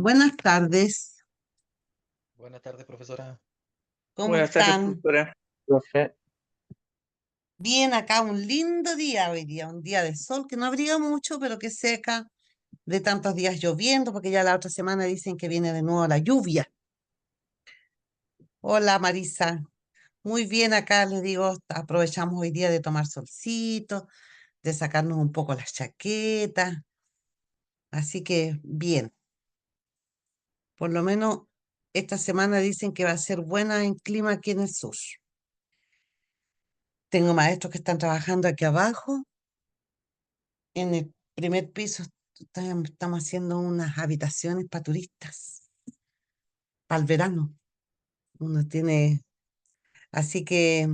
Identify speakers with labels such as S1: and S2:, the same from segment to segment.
S1: Buenas tardes,
S2: Buenas tardes, profesora.
S1: ¿cómo
S3: Buenas tardes,
S1: están?
S3: profesora. Profe.
S1: Bien, acá un lindo día hoy día, un día de sol que no abriga mucho, pero que seca de tantos días lloviendo, porque ya la otra semana dicen que viene de nuevo la lluvia. Hola Marisa, muy bien acá les digo, aprovechamos hoy día de tomar solcito, de sacarnos un poco las chaquetas, así que bien, por lo menos esta semana dicen que va a ser buena en clima aquí en el sur. Tengo maestros que están trabajando aquí abajo. En el primer piso estamos haciendo unas habitaciones para turistas, para el verano. Uno tiene, así que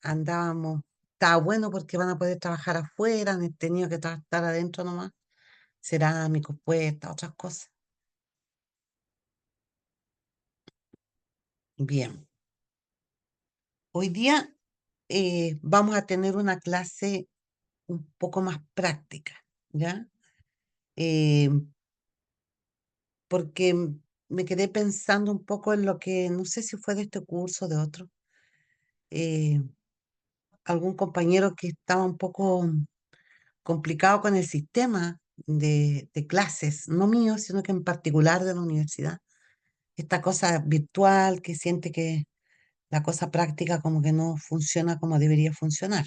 S1: andábamos, está bueno porque van a poder trabajar afuera, han tenido que estar adentro nomás, cerámicos, puertas, otras cosas. Bien, hoy día vamos a tener una clase un poco más práctica, ¿ya? Eh, porque me quedé pensando un poco en lo que, no sé si fue de este curso o de otro eh, algún compañero que estaba un poco complicado con el sistema de clases, no mío, sino que en particular de la universidad. Esta cosa virtual que siente que la cosa práctica como que no funciona como debería funcionar.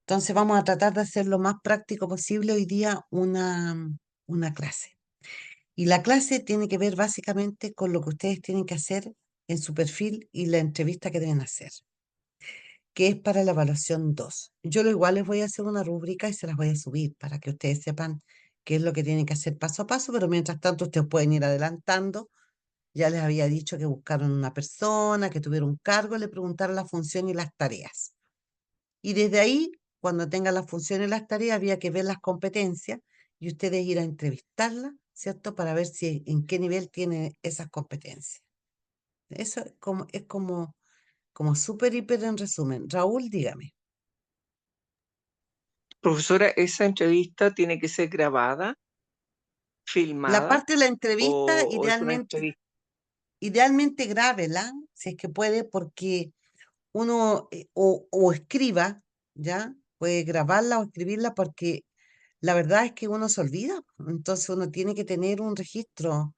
S1: Entonces vamos a tratar de hacer lo más práctico posible hoy día una clase. Y la clase tiene que ver básicamente con lo que ustedes tienen que hacer en su perfil y la entrevista que deben hacer, que es para la evaluación 2. Yo lo igual les voy a hacer una rúbrica y se las voy a subir para que ustedes sepan qué es lo que tienen que hacer paso a paso, pero mientras tanto ustedes pueden ir adelantando. Ya les había dicho que buscaron una persona, que tuviera un cargo, le preguntaron la función y las tareas. Y desde ahí, cuando tengan la función y las tareas, había que ver las competencias y ustedes ir a entrevistarla, ¿cierto? Para ver si en qué nivel tiene esas competencias. Eso como súper, hiper en resumen. Raúl, dígame.
S3: Profesora, ¿esa entrevista tiene que ser grabada,
S1: La
S3: filmada
S1: parte de la entrevista,
S3: o es una entrevista?
S1: idealmente grábela, si es que puede, porque uno o escriba, ¿ya? Puede grabarla o escribirla porque la verdad es que uno se olvida. Entonces uno tiene que tener un registro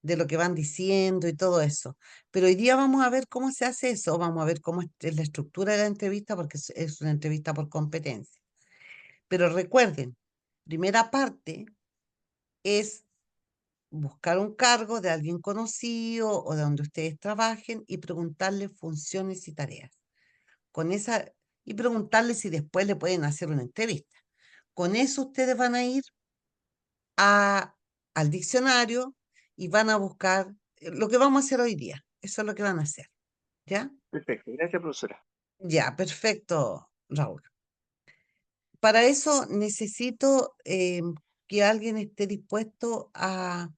S1: de lo que van diciendo y todo eso. Pero hoy día vamos a ver cómo se hace eso, vamos a ver cómo es la estructura de la entrevista, porque es una entrevista por competencia. Pero recuerden, primera parte es buscar un cargo de alguien conocido o de donde ustedes trabajen y preguntarle funciones y tareas. Con esa, y preguntarle si después le pueden hacer una entrevista. Con eso ustedes van a ir a, al diccionario y van a buscar lo que vamos a hacer hoy día. Eso es lo que van a hacer. ¿Ya?
S3: Perfecto, gracias, profesora.
S1: Ya, perfecto, Raúl. Para eso necesito que alguien esté dispuesto a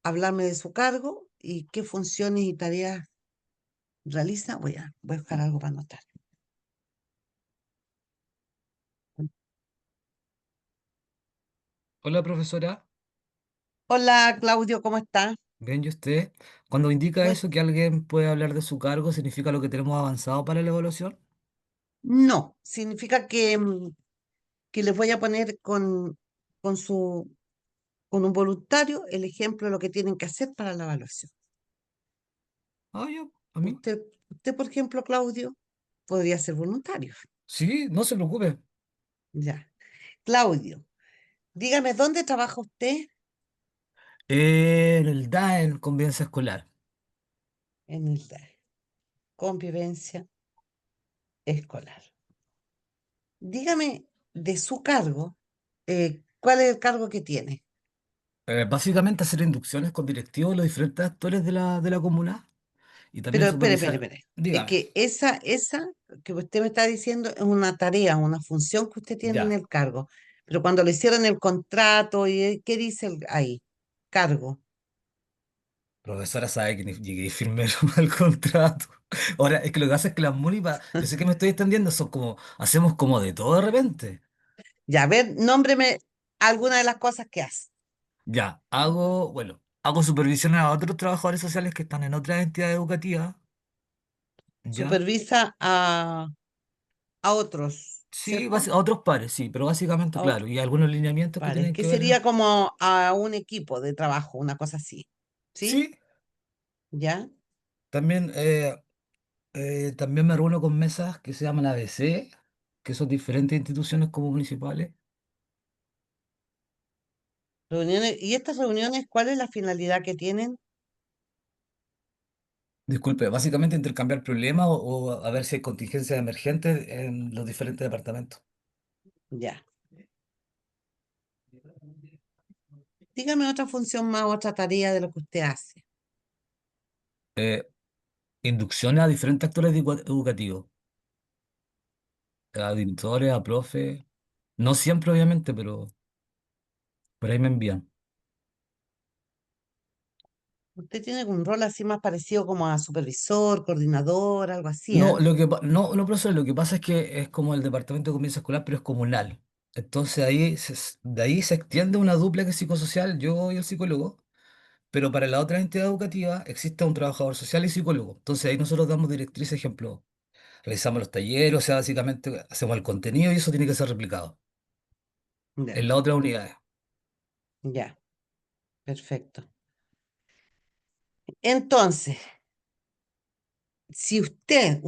S1: hablarme de su cargo y qué funciones y tareas realiza. Voy a buscar algo para anotar.
S2: Hola, profesora.
S1: Hola, Claudio, ¿cómo está?
S2: ¿Ven y usted? Cuando indica
S1: Muy,
S2: eso que alguien puede hablar de su cargo, ¿significa lo que tenemos avanzado para la evaluación?
S1: no, significa que les voy a poner con su, con un voluntario el ejemplo de lo que tienen que hacer para la evaluación.
S2: Ah, ya, a mí.
S1: Usted, por ejemplo, Claudio, podría ser voluntario.
S2: Sí, no se preocupe.
S1: Ya. Claudio, dígame, ¿dónde trabaja usted?
S2: En el DAEN, convivencia escolar.
S1: En el DAE, convivencia escolar. Dígame de su cargo, ¿cuál es el cargo que tiene?
S2: Básicamente hacer inducciones con directivos de los diferentes actores de la comuna y
S1: Pero
S2: también
S1: espere.
S2: supervisar.
S1: Es
S2: Dígame.
S1: que esa que usted me está diciendo es una tarea, una función que usted tiene en
S2: Ya.
S1: el cargo. Pero cuando le hicieron el contrato, ¿qué dice ahí? Cargo.
S2: Profesora sabe que ni llegué y firmé el contrato. Ahora, es que lo que pasa es que las MUNI, yo sé que me estoy extendiendo, son como, hacemos como de todo de repente.
S1: Ya, a ver, nómbreme alguna de las cosas que hace.
S2: Ya, hago supervisiones a otros trabajadores sociales que están en otras entidades educativas, ¿ya?
S1: Supervisa a otros,
S2: Sí,
S1: ¿cierto?
S2: a otros pares, sí, pero básicamente,
S1: A
S2: claro,
S1: otros
S2: y algunos lineamientos que
S1: pares,
S2: tienen
S1: que
S2: que ver,
S1: sería como a un equipo de trabajo, una cosa así. ¿Sí?
S2: sí,
S1: ¿Ya?
S2: también, también me reúno con mesas que se llaman ABC, que son diferentes instituciones como municipales.
S1: Reuniones, ¿y estas reuniones cuál es la finalidad que tienen?
S2: Disculpe, básicamente intercambiar problemas o a ver si hay contingencias emergentes en los diferentes departamentos.
S1: Ya. Dígame otra función más, otra tarea de lo que usted hace.
S2: Eh, Inducciones a diferentes actores educativos, a directores, a profes, no siempre obviamente, pero por ahí me envían.
S1: Usted tiene un rol así más parecido como a supervisor, coordinador, algo así,
S2: No,
S1: ¿ah?
S2: no, profesor, lo que pasa es que es como el departamento de comercio escolar, pero es comunal. Entonces de ahí se extiende una dupla que es psicosocial, yo y el psicólogo, pero para la otra entidad educativa existe un trabajador social y psicólogo. Entonces ahí nosotros damos directrices, ejemplo, realizamos los talleres, o sea, básicamente hacemos el contenido y eso tiene que ser replicado
S1: Ya,
S2: en las otras unidades.
S1: ya, perfecto. Entonces, si usted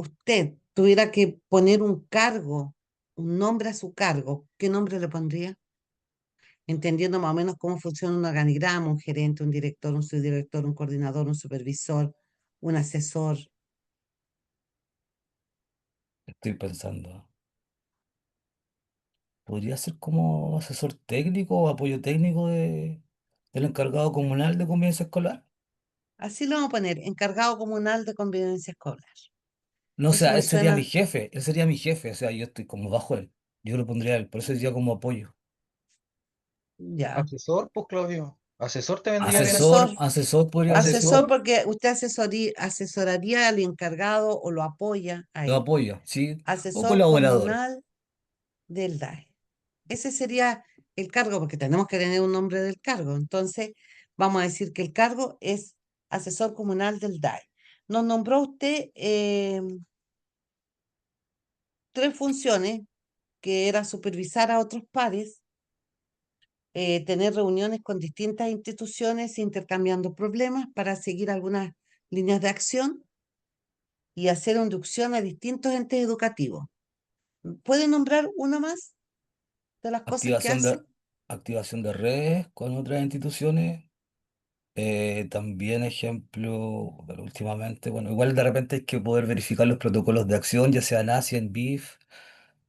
S1: tuviera que poner un cargo, un nombre a su cargo, ¿qué nombre le pondría? Entendiendo más o menos cómo funciona un organigrama, un gerente, un director, un subdirector, un coordinador, un supervisor, un asesor.
S2: Estoy pensando. Podría ser como asesor técnico o apoyo técnico del encargado comunal de convivencia escolar.
S1: Así lo vamos a poner, encargado comunal de convivencia escolar.
S2: No, o
S1: Eso
S2: sea,
S1: me suena,
S2: él sería mi jefe, o sea, yo estoy como bajo él. Yo lo pondría a él, por eso sería como apoyo.
S1: ya.
S4: Asesor, pues Claudio. Asesor te vendría bien
S1: Asesor,
S4: entonces.
S2: Asesor podría ser,
S1: asesor
S4: Asesor,
S1: porque usted asesoraría al encargado o lo apoya a
S2: lo
S1: él.
S2: apoya, sí, o
S1: Asesor
S2: colaborador.
S1: comunal del DAE. Ese sería el cargo, porque tenemos que tener un nombre del cargo. Entonces, vamos a decir que el cargo es asesor comunal del DAE. Nos nombró usted tres funciones, que era supervisar a otros pares, tener reuniones con distintas instituciones intercambiando problemas para seguir algunas líneas de acción y hacer inducción a distintos entes educativos. ¿Puede nombrar una más de las cosas que
S2: Activación
S1: hace?
S2: activación de redes con otras instituciones. También, ejemplo, bueno, últimamente, bueno, igual de repente hay que poder verificar los protocolos de acción, ya sea en ASIA, en BIF,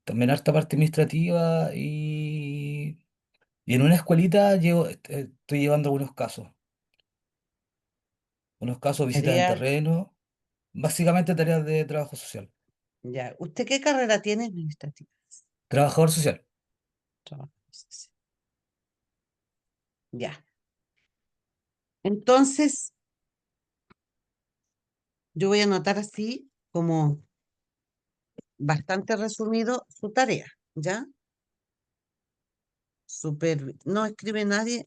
S2: también harta parte administrativa y en una escuelita estoy llevando algunos casos, visitas en
S1: Tarea,
S2: terreno, básicamente tareas de trabajo social.
S1: ya. ¿Usted qué carrera tiene administrativa?
S2: Trabajador social.
S1: Trabajo social. Ya. Entonces, yo voy a anotar así como bastante resumido su tarea, ¿ya? No escribe nadie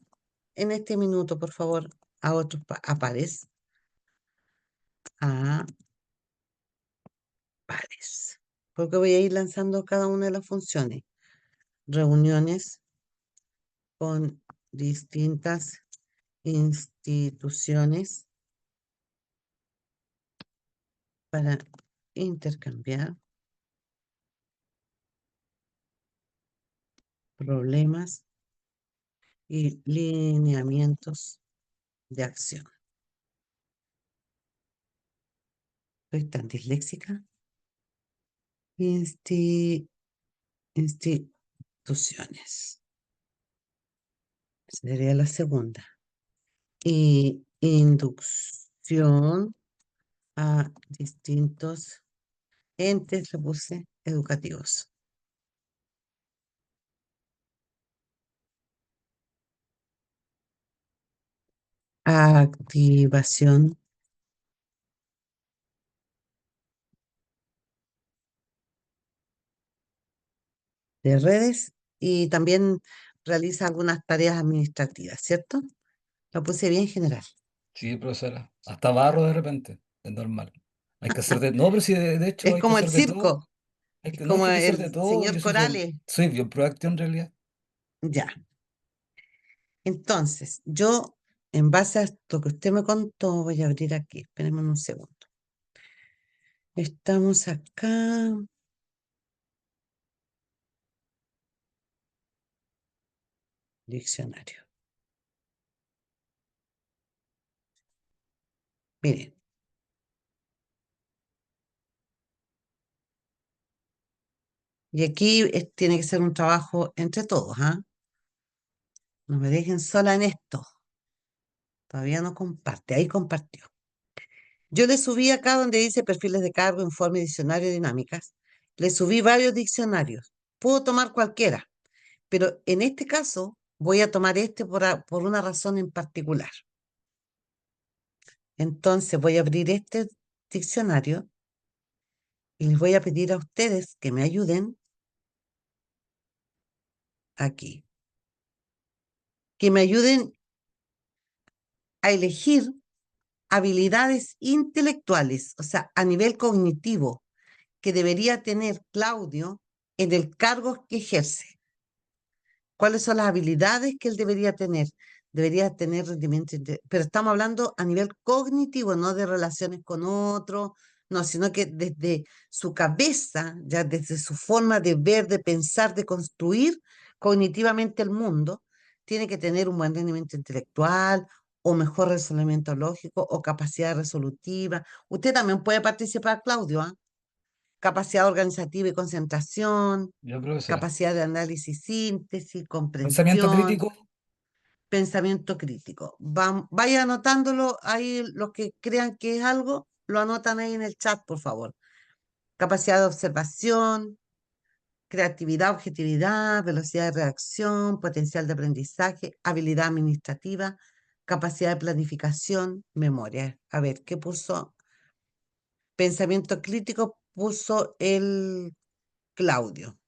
S1: en este minuto, por favor, a otros a pares. A pares. Porque voy a ir lanzando cada una de las funciones. Reuniones con distintas instituciones para intercambiar problemas y lineamientos de acción. Soy tan disléxica. Insti- instituciones. Sería la segunda. Y inducción a distintos entes, le puse, educativos. Activación de redes y también realiza algunas tareas administrativas, ¿cierto? Lo puse bien general.
S2: Sí, profesora. Hasta barro de repente. Es normal. Hay que hacer de... No, pero sí, de hecho
S1: Es
S2: hay que
S1: como el
S2: hacer de todo.
S1: circo,
S2: Hay
S1: es
S2: que, no, es
S1: como
S2: que hay que hacer
S1: el
S2: de todo.
S1: señor
S2: Yo
S1: Corales.
S2: soy bien proactivo en realidad.
S1: Ya. Entonces, yo, en base a esto que usted me contó, voy a abrir aquí. Espérenme un segundo. Estamos acá. Diccionario. Miren, y aquí tiene que ser un trabajo entre todos, ¿ah? No me dejen sola en esto. Todavía no comparte. Ahí compartió. Yo le subí acá donde dice perfiles de cargo, informe, diccionario, dinámicas. Le subí varios diccionarios. Puedo tomar cualquiera, pero en este caso voy a tomar este por una razón en particular. Entonces voy a abrir este diccionario y les voy a pedir a ustedes que me ayuden aquí. Que me ayuden a elegir habilidades intelectuales, o sea, a nivel cognitivo, que debería tener Claudio en el cargo que ejerce. ¿Cuáles son las habilidades que él debería tener? Debería tener rendimiento, pero estamos hablando a nivel cognitivo, no de relaciones con otros, no, sino que desde su cabeza, ya desde su forma de ver, de pensar, de construir cognitivamente el mundo, tiene que tener un buen rendimiento intelectual o mejor razonamiento lógico o capacidad resolutiva. Usted también puede participar, Claudio, ¿ah? Capacidad organizativa y concentración,
S2: Yo, profesora.
S1: capacidad de análisis, síntesis,
S2: Pensamiento
S1: comprensión,
S2: crítico.
S1: pensamiento crítico. Vaya anotándolo ahí, los que crean que es algo, lo anotan ahí en el chat, por favor. Capacidad de observación, creatividad, objetividad, velocidad de reacción, potencial de aprendizaje, habilidad administrativa, capacidad de planificación, memoria. A ver, ¿qué puso? Pensamiento crítico puso el Claudio,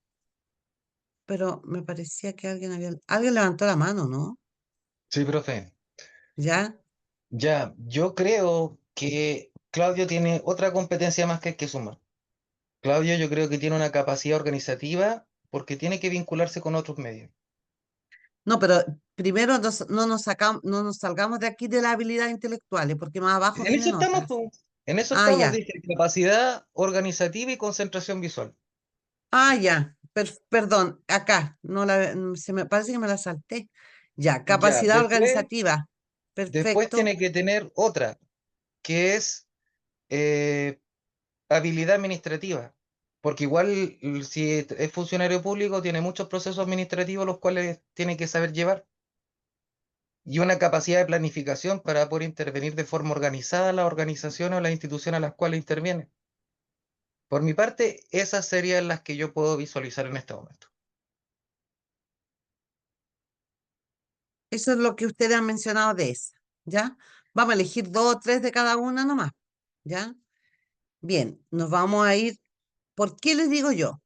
S1: pero me parecía que alguien levantó la mano, ¿no?
S4: Sí, profe.
S1: ¿Ya?
S4: Ya, yo creo que Claudio tiene otra competencia más que hay que sumar. Claudio yo creo que tiene una capacidad organizativa porque tiene que vincularse con otros medios.
S1: No, pero primero no nos salgamos de aquí de las habilidades intelectuales, porque más abajo
S4: En eso
S1: vienen
S4: estamos,
S1: otras.
S4: po. En eso
S1: Ah,
S4: estamos,
S1: ya.
S4: dije, capacidad organizativa y concentración visual.
S1: Ah, ya. Perdón, acá. No se me parece que me la salté. Ya,
S4: Ya,
S1: capacidad organizativa.
S4: después
S1: Perfecto.
S4: tiene que tener otra, que es eh, habilidad administrativa, porque igual si es funcionario público tiene muchos procesos administrativos los cuales tiene que saber llevar y una capacidad de planificación para poder intervenir de forma organizada en las organizaciones o las instituciones a las cuales interviene. Por mi parte, esas serían las que yo puedo visualizar en este momento.
S1: Eso es lo que ustedes han mencionado de esa. ¿Ya? Vamos a elegir dos o tres de cada una nomás. ¿Ya? Bien, nos vamos a ir. ¿Por qué les digo yo?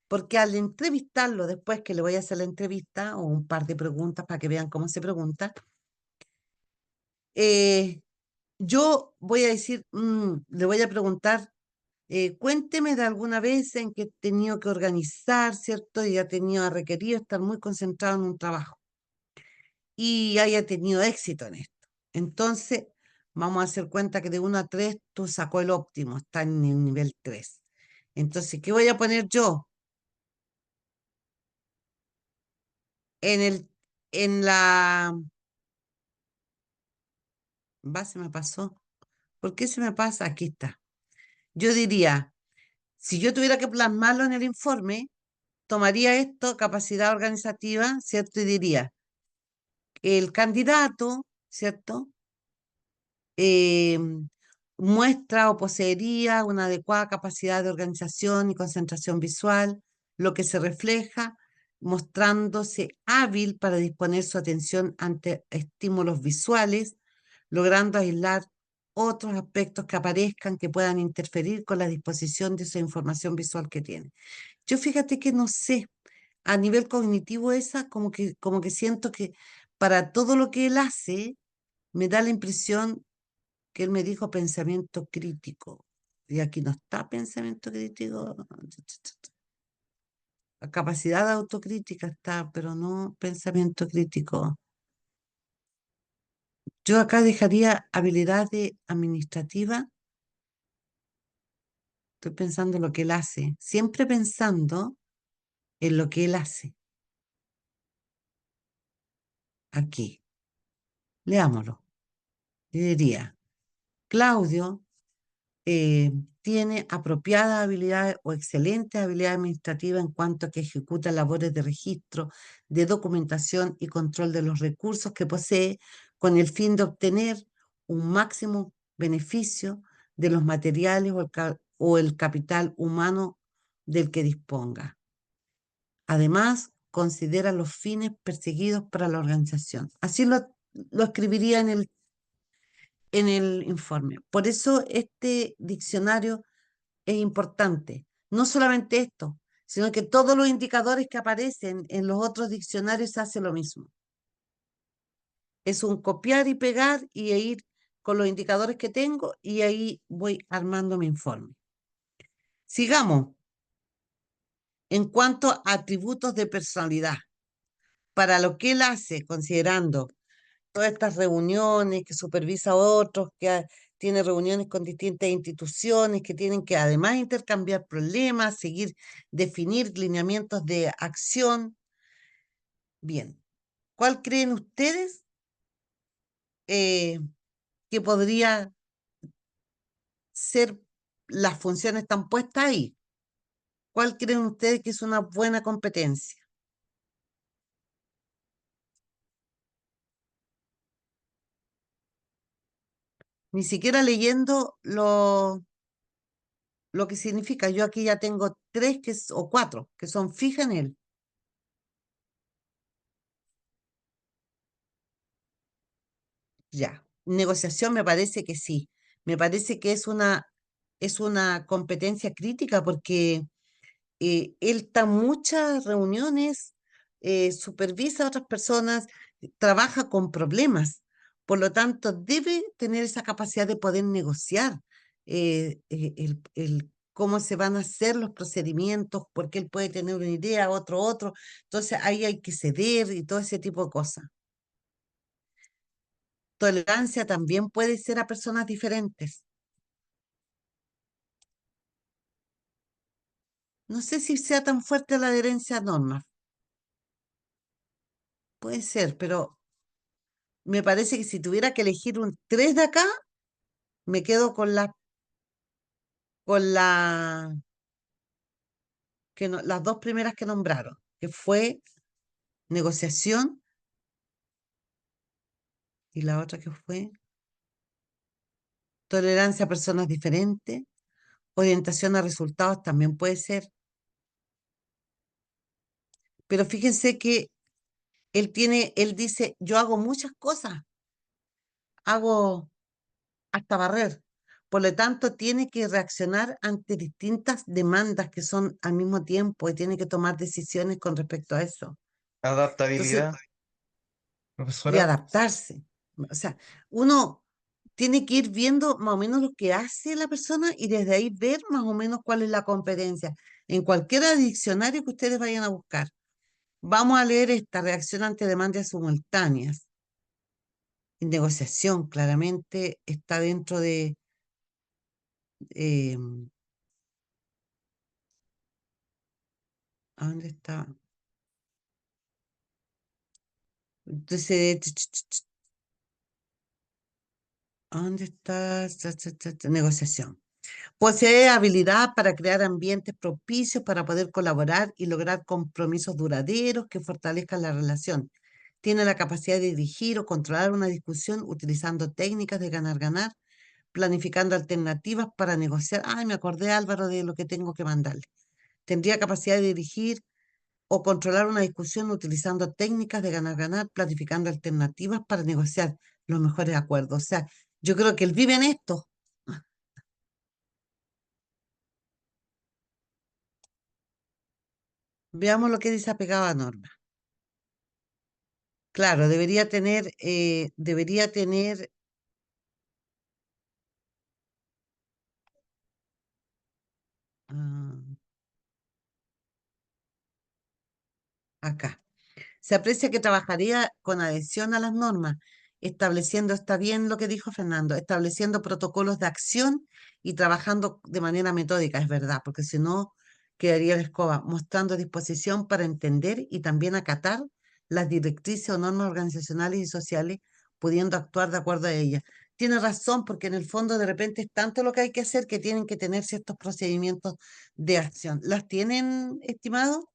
S1: Porque al entrevistarlo, después que le voy a hacer la entrevista o un par de preguntas para que vean cómo se pregunta, eh, yo voy a decir, le voy a preguntar, cuénteme de alguna vez en que he tenido que organizar, ¿cierto? Y ha requerido estar muy concentrado en un trabajo y haya tenido éxito en esto. Entonces, vamos a hacer cuenta que de 1 a 3 tú sacó el óptimo, está en el nivel 3. Entonces, ¿qué voy a poner yo? En el, en la base me pasó. ¿Por qué se me pasa? Aquí está. Yo diría, si yo tuviera que plasmarlo en el informe, tomaría esto, capacidad organizativa, ¿cierto? Y diría, el candidato, ¿cierto? Eh, muestra o poseería una adecuada capacidad de organización y concentración visual, lo que se refleja mostrándose hábil para disponer su atención ante estímulos visuales, logrando aislar otros aspectos que aparezcan que puedan interferir con la disposición de esa información visual que tiene. Yo fíjate que no sé, a nivel cognitivo esa, como que siento que para todo lo que él hace, me da la impresión que él me dijo pensamiento crítico. Y aquí no está pensamiento crítico. La capacidad de autocrítica está, pero no pensamiento crítico. Yo acá dejaría habilidades administrativas. Estoy pensando en lo que él hace. Siempre pensando en lo que él hace. Aquí. Leámoslo. Y diría, Claudio tiene apropiadas habilidades o excelentes habilidades administrativas en cuanto a que ejecuta labores de registro, de documentación y control de los recursos que posee con el fin de obtener un máximo beneficio de los materiales o el capital humano del que disponga. Además, considera los fines perseguidos para la organización. Así lo escribiría en el informe. Por eso este diccionario es importante. No solamente esto, sino que todos los indicadores que aparecen en los otros diccionarios hace lo mismo. Es un copiar y pegar y ir con los indicadores que tengo y ahí voy armando mi informe. Sigamos. En cuanto a atributos de personalidad, para lo que él hace, considerando todas estas reuniones, que supervisa a otros, tiene reuniones con distintas instituciones, que tienen que además intercambiar problemas, definir lineamientos de acción. Bien, ¿cuál creen ustedes eh, que podría ser las funciones están puestas ahí? ¿Cuál creen ustedes que es una buena competencia? Ni siquiera leyendo lo que significa. Yo aquí ya tengo tres o cuatro que son fijas en él. Ya. Negociación me parece que sí. Me parece que es una competencia crítica porque él está en muchas reuniones, supervisa a otras personas, trabaja con problemas. Por lo tanto, debe tener esa capacidad de poder negociar cómo se van a hacer los procedimientos, porque él puede tener una idea, otro. Entonces, ahí hay que ceder y todo ese tipo de cosas. Tolerancia también puede ser a personas diferentes. No sé si sea tan fuerte la adherencia a normas. Puede ser, pero me parece que si tuviera que elegir un tres de acá, me quedo con las dos primeras que nombraron, que fue negociación y la otra que fue tolerancia a personas diferentes, orientación a resultados también puede ser, pero fíjense que él dice, yo hago muchas cosas, hago hasta barrer. Por lo tanto, tiene que reaccionar ante distintas demandas que son al mismo tiempo y tiene que tomar decisiones con respecto a eso. Entonces,
S4: Adaptabilidad,
S1: y
S4: profesora.
S1: adaptarse. O sea, uno tiene que ir viendo más o menos lo que hace la persona y desde ahí ver más o menos cuál es la competencia. En cualquier diccionario que ustedes vayan a buscar, vamos a leer esta reacción ante demandas simultáneas. En negociación, claramente está dentro de... ¿a ¿dónde está? Entonces, ¿a ¿dónde está? Negociación. Posee habilidad para crear ambientes propicios para poder colaborar y lograr compromisos duraderos que fortalezcan la relación. Tiene la capacidad de dirigir o controlar una discusión utilizando técnicas de ganar-ganar, planificando alternativas para negociar. Ay, me acordé, Álvaro, de lo que tengo que mandarle. Tendría capacidad de dirigir o controlar una discusión utilizando técnicas de ganar-ganar, planificando alternativas para negociar los mejores acuerdos. O sea, yo creo que él vive en esto. Veamos lo que dice apegado a norma. claro, debería tener ah, acá. Se aprecia que trabajaría con adhesión a las normas, estableciendo, está bien lo que dijo Fernando, estableciendo protocolos de acción y trabajando de manera metódica, es verdad, porque si no quedaría la escoba, mostrando disposición para entender y también acatar las directrices o normas organizacionales y sociales, pudiendo actuar de acuerdo a ellas. Tiene razón, porque en el fondo de repente es tanto lo que hay que hacer que tienen que tener ciertos procedimientos de acción. ¿Las tienen, estimado?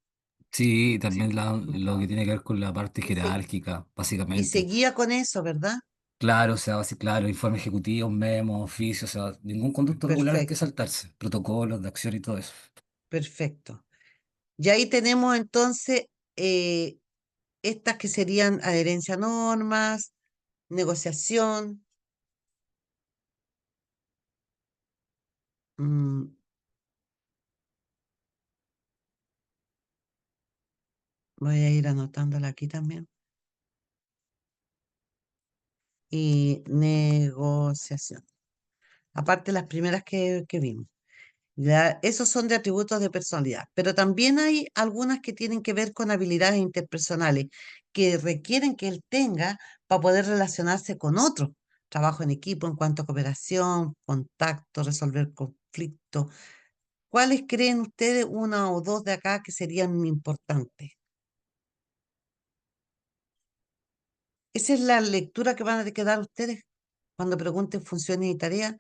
S2: Sí, también lo que tiene que ver con la parte
S1: Y se,
S2: jerárquica,
S1: y se
S2: básicamente.
S1: guía con eso, ¿verdad?
S2: Claro, o sea, claro, informe ejecutivo, memo, oficio, o sea, ningún conducto regular que
S1: Perfecto,
S2: saltarse, protocolos de acción y todo eso.
S1: perfecto. Y ahí tenemos entonces eh, estas que serían adherencia a normas, negociación. mm, Voy a ir anotándola aquí también. Y negociación. Aparte las primeras que vimos. Ya, esos son de atributos de personalidad, pero también hay algunas que tienen que ver con habilidades interpersonales que requieren que él tenga para poder relacionarse con otros. Trabajo en equipo en cuanto a cooperación, contacto, resolver conflictos. ¿Cuáles creen ustedes, una o dos de acá, que serían importantes? Esa es la lectura que van a quedar ustedes cuando pregunten funciones y tareas,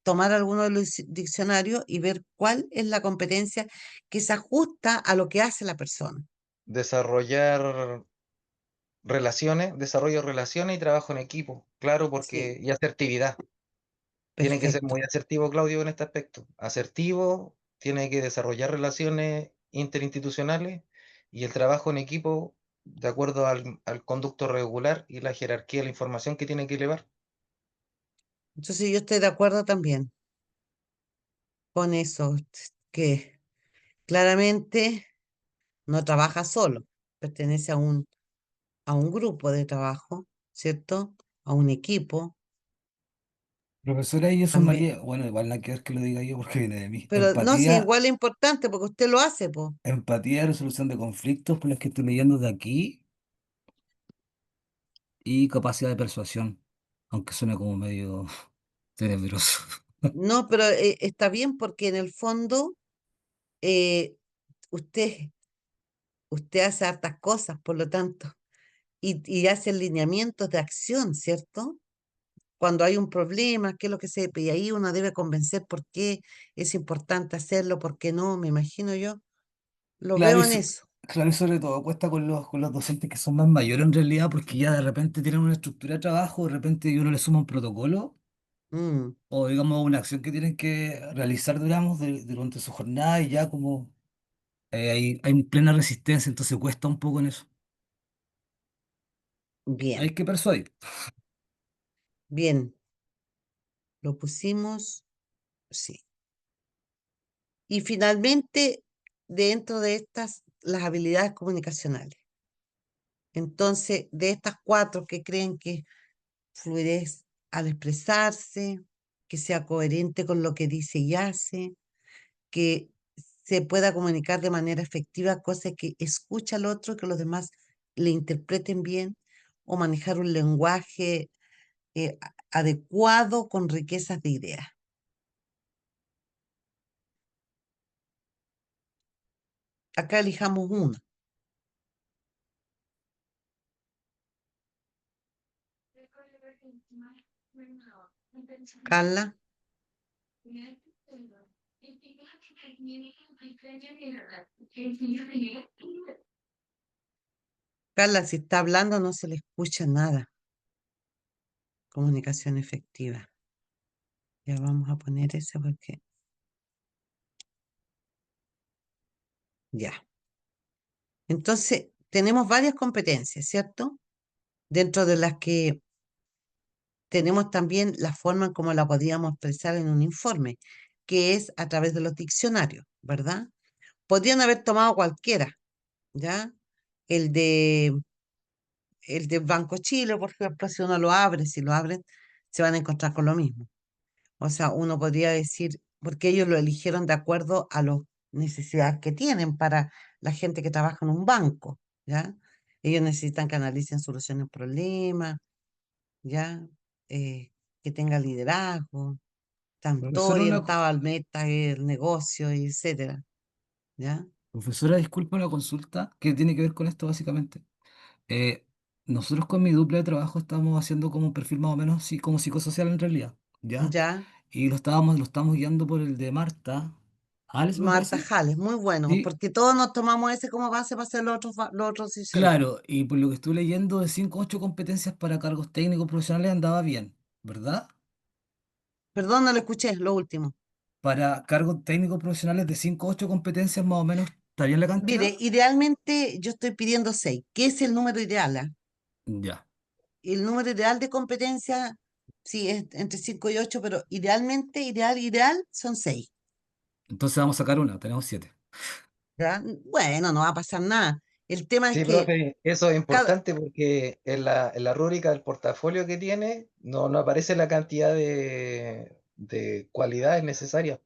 S1: tomar alguno de los diccionarios y ver cuál es la competencia que se ajusta a lo que hace la persona.
S4: Desarrollar desarrollo de relaciones y trabajo en equipo, claro,
S1: Sí,
S4: y asertividad. Tiene que ser
S1: perfecto.
S4: muy asertivo, Claudio, en este aspecto. Asertivo, tiene que desarrollar relaciones interinstitucionales y el trabajo en equipo de acuerdo al conducto regular y la jerarquía de la información que tiene que elevar.
S1: Entonces yo estoy de acuerdo también con eso, que claramente no trabaja solo, pertenece a un grupo de trabajo, ¿cierto? A un equipo
S2: Profesora, y eso,
S1: también.
S2: María, bueno, igual no quiero que lo diga yo porque viene de mí.
S1: Pero no, sí, igual es importante porque usted lo hace, pues.
S2: Empatía, resolución de conflictos, por las que estoy leyendo de aquí, y capacidad de persuasión, aunque suene como medio tenebroso.
S1: No, pero está bien porque en el fondo eh, usted, usted hace hartas cosas, por lo tanto, y hace lineamientos de acción, ¿cierto? Cuando hay un problema, qué es lo que se... Y ahí uno debe convencer por qué es importante hacerlo, por qué no, me imagino yo. Lo
S2: Claro,
S1: veo en eso.
S2: claro, y sobre todo cuesta con los docentes que son más mayores en realidad, porque ya de repente tienen una estructura de trabajo, de repente uno le suma un protocolo
S1: Mm,
S2: o digamos una acción que tienen que realizar, digamos, durante su jornada y ya como hay plena resistencia, entonces cuesta un poco en eso. Hay
S1: bien,
S2: que persuadir.
S1: bien. Lo pusimos, sí. Y finalmente, dentro de estas, las habilidades comunicacionales. Entonces, de estas cuatro que creen que fluidez al expresarse, que sea coherente con lo que dice y hace, que se pueda comunicar de manera efectiva, cosa que escucha al otro, que los demás le interpreten bien, o manejar un lenguaje adecuado con riquezas de ideas. Acá elijamos una. Carla, Carla, si está hablando no se le escucha nada. Comunicación efectiva. Ya vamos a poner ese porque ya. Entonces, tenemos varias competencias, ¿cierto? Dentro de las que tenemos también la forma en cómo la podíamos expresar en un informe, que es a través de los diccionarios, ¿verdad? Podrían haber tomado cualquiera, ¿ya? El de el del Banco Chile, por ejemplo, si uno lo abre, si lo abren, se van a encontrar con lo mismo. O sea, uno podría decir, porque ellos lo eligieron de acuerdo a las necesidades que tienen para la gente que trabaja en un banco, ¿ya? Ellos necesitan que analicen soluciones problemas, ¿ya? Eh, que tenga liderazgo, tanto
S2: Profesora,
S1: orientado al meta, el negocio, y etcétera, ¿ya?
S2: profesora, disculpa la consulta, que tiene que ver con esto básicamente. Eh, Nosotros con mi dupla de trabajo estamos haciendo como un perfil más o menos como psicosocial en realidad, ¿ya?
S1: ¿Ya?
S2: Y lo estamos guiando por el de Marta. Alex, me
S1: Marta
S2: parece.
S1: Jales, muy bueno,
S2: Sí,
S1: porque todos nos tomamos ese como base para hacer los otros hicieron.
S2: claro, y por lo que estuve leyendo, de 5 a 8 competencias para cargos técnicos profesionales andaba bien, ¿verdad?
S1: Perdón, no lo escuché, lo último.
S2: Para cargos técnicos profesionales de 5 a 8 competencias más o menos, ¿está bien la cantidad?
S1: Mire, idealmente yo estoy pidiendo 6, que es el número ideal, ¿ah?
S2: Ya.
S1: El número ideal de competencia, sí, es entre 5 y 8, pero idealmente, ideal, son 6.
S2: Entonces vamos a sacar una, tenemos 7.
S1: ¿Ya? Bueno, no va a pasar nada. El tema es
S4: Sí,
S1: que
S4: profe, eso es
S1: cada,
S4: importante porque en la rúbrica del portafolio que tiene no aparece la cantidad de cualidades necesarias.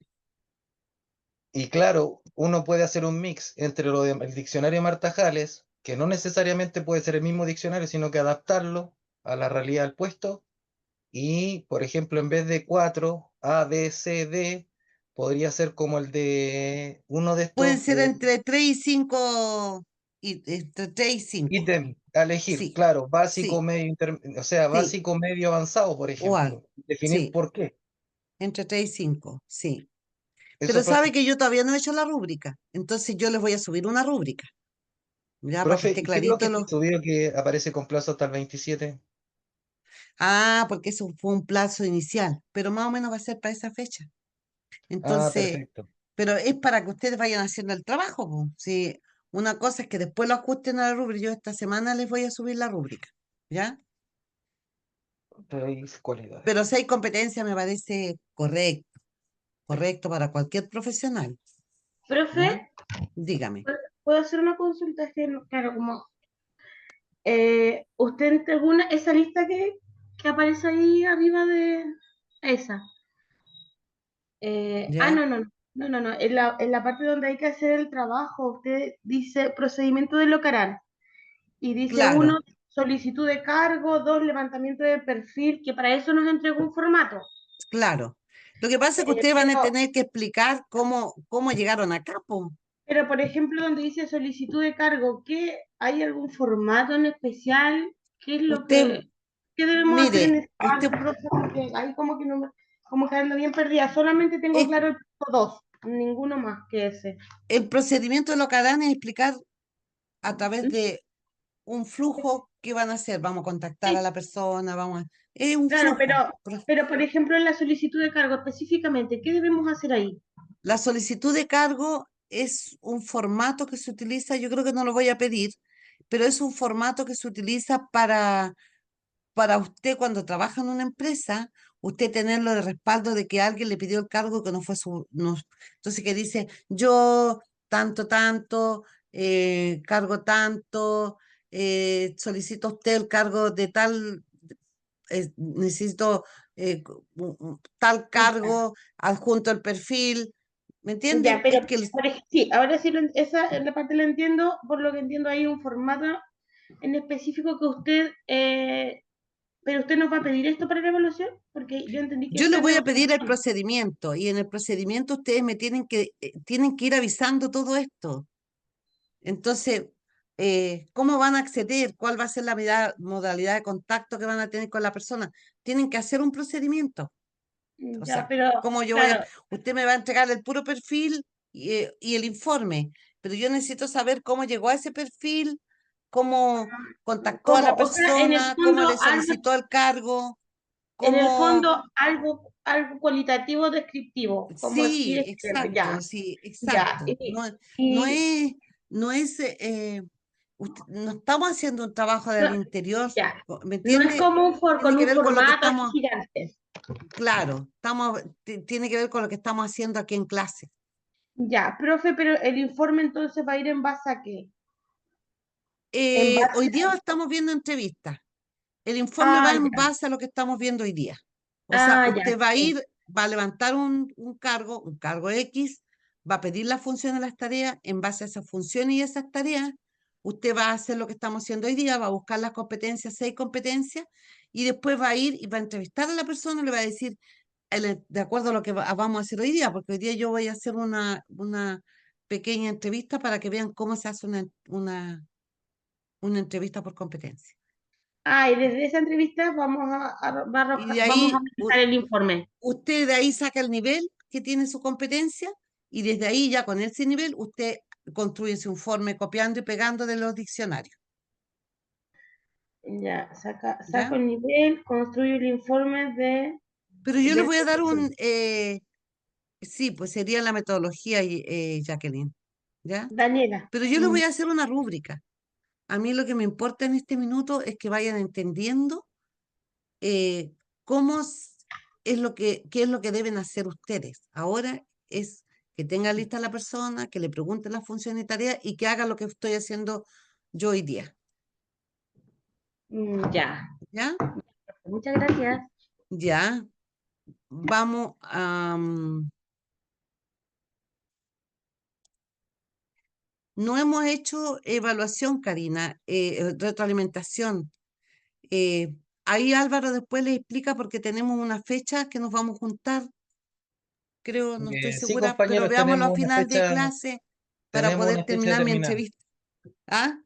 S4: Y claro, uno puede hacer un mix entre el diccionario Marta Jales, que no necesariamente puede ser el mismo diccionario, sino que adaptarlo a la realidad del puesto. Y, por ejemplo, en vez de 4 A, B, C, D, podría ser como el de uno de
S1: pueden
S4: estos
S1: ser entre 3 y 5, y, entre 3 y 5.
S4: ítems a elegir.
S1: Sí,
S4: Claro, básico,
S1: sí,
S4: medio, o sea,
S1: sí,
S4: básico, medio, avanzado, por
S1: o algo,
S4: ejemplo. Definir
S1: sí,
S4: por qué.
S1: entre 3 y 5, sí.
S4: Eso,
S1: Pero sabe
S4: profe.
S1: que yo todavía no he hecho la rúbrica, entonces yo les voy a subir una rúbrica, ya para que
S4: Profe,
S1: esté
S4: ¿y qué es lo que
S1: clarito
S4: está
S1: los...
S4: subido que aparece con plazo hasta el 27?
S1: Ah, porque eso fue un plazo inicial, pero más o menos va a ser para esa fecha.
S4: Ah,
S1: Entonces,
S4: perfecto.
S1: pero es para que ustedes vayan haciendo el trabajo, po. Sí, una cosa es que después lo ajusten a la rúbrica. Yo esta semana les voy a subir la rúbrica, ¿ya?
S4: 6 cualidades.
S1: Pero 6 competencias me parece correcto, correcto para cualquier profesional,
S5: Profe,
S1: ¿ya? Dígame.
S5: ¿puedo hacer una consulta? Es que, claro, como usted entregó esa lista que aparece ahí arriba de esa.
S1: ¿Ya?
S5: No, no, no, no, no, no. En la parte donde hay que hacer el trabajo, usted dice procedimiento de Locarán y dice
S1: Claro,
S5: uno, solicitud de cargo, dos, levantamiento de perfil, que para eso nos entregó un formato.
S1: claro. Lo que pasa es que ustedes van a
S5: Pero
S1: tener que explicar cómo llegaron acá, po.
S5: Pero, por ejemplo, donde dice solicitud de cargo, ¿qué, hay algún formato en especial? ¿Qué es lo
S1: Usted,
S5: que qué debemos hacer en
S1: mire,
S5: este profe? Porque ahí como que no como que ando bien perdida. Solamente tengo
S1: es,
S5: claro el punto 2, ninguno más que ese.
S1: el procedimiento de lo que harán es explicar a través de un flujo que van a hacer. Vamos a contactar a
S5: Sí,
S1: la persona, es un
S5: claro,
S1: flujo.
S5: pero por ejemplo en la solicitud de cargo específicamente, ¿qué debemos hacer ahí?
S1: La solicitud de cargo es un formato que se utiliza, yo creo que no lo voy a pedir, pero es un formato que se utiliza para usted cuando trabaja en una empresa, usted tenerlo de respaldo de que alguien le pidió el cargo que no fue su... entonces que dice, yo tanto, cargo tanto, solicito a usted el cargo de tal, necesito tal
S5: Ya,
S1: cargo, adjunto el perfil, ¿me
S5: ya,
S1: entiende? Es
S5: pero
S1: que
S5: sí, ahora sí, esa la parte la entiendo, por lo que entiendo hay un formato en específico que usted pero usted nos va a pedir esto para la evaluación, porque yo entendí que
S1: yo le
S5: esto es la
S1: voy a pedir el
S5: evaluación.
S1: procedimiento y en el procedimiento ustedes me tienen que ir avisando todo esto. Entonces, ¿cómo van a acceder? ¿Cuál va a ser la modalidad de contacto que van a tener con la persona? Tienen que hacer un procedimiento. O
S5: Ya,
S1: sea,
S5: pero
S1: ¿cómo yo voy a...
S5: claro,
S1: Usted me va a entregar el puro perfil y el informe, pero yo necesito saber cómo llegó a ese perfil, cómo contactó a
S5: como,
S1: la
S5: o sea,
S1: persona, cómo le solicitó el cargo,
S5: en el
S1: cómo...
S5: fondo algo cualitativo descriptivo, como
S1: Sí,
S5: así es,
S1: exacto,
S5: ya,
S1: sí,
S5: ya,
S1: exacto. No, no
S5: y
S1: es, no es, no estamos haciendo un trabajo
S5: no,
S1: del interior,
S5: ya,
S1: ¿me
S5: no es
S1: entiende?
S5: como
S1: Tiene
S5: con
S1: que
S5: un
S1: ver con lo que
S5: formato así
S1: estamos,
S5: gigante.
S1: claro, tiene que ver con lo que estamos haciendo aquí en clase.
S5: Ya, profe, pero el informe entonces va a ir en base a qué? En base
S1: Hoy día
S5: a...
S1: estamos viendo entrevistas. El informe va en
S5: Ya.
S1: base a lo que estamos viendo hoy día. O sea,
S5: Ya.
S1: usted va a
S5: Sí.
S1: ir, va a levantar un cargo X, va a pedir las funciones, las tareas, en base a esas funciones y esas tareas, usted va a hacer lo que estamos haciendo hoy día, va a buscar las competencias, 6 competencias, y después va a ir y va a entrevistar a la persona, le va a decir, de acuerdo a lo que vamos a hacer hoy día, porque hoy día yo voy a hacer una pequeña entrevista para que vean cómo se hace una entrevista por competencia.
S5: Y desde esa entrevista
S1: Y de
S5: vamos a
S1: ahí
S5: revisar el informe.
S1: usted de ahí saca el nivel que tiene su competencia y desde ahí ya con ese nivel usted construye su informe copiando y pegando de los diccionarios,
S5: Ya, saco
S1: ¿ya?
S5: el nivel, construyo el informe
S1: Pero yo le
S5: de
S1: voy a dar
S5: este-
S1: sí, pues sería la metodología, Jacqueline, ¿ya?
S5: Daniela.
S1: Pero yo le voy a hacer una rúbrica. A mí lo que me importa en este minuto es que vayan entendiendo eh, cómo es lo qué es lo que deben hacer ustedes. Ahora es que tenga lista la persona, que le pregunten las funciones y tareas y que haga lo que estoy haciendo yo hoy día.
S5: Ya,
S1: ¿Ya?
S5: muchas gracias.
S1: Ya. Vamos a... no hemos hecho evaluación, Karina, retroalimentación. Eh, Ahí Álvaro después le explica porque tenemos una fecha que nos vamos a juntar, creo, no estoy
S4: Sí,
S1: segura, pero
S4: compañeros,
S1: veámoslo a final de clase para
S4: tenemos
S1: poder
S4: una fecha
S1: terminar mi
S4: determinada.
S1: entrevista. ¿Ah?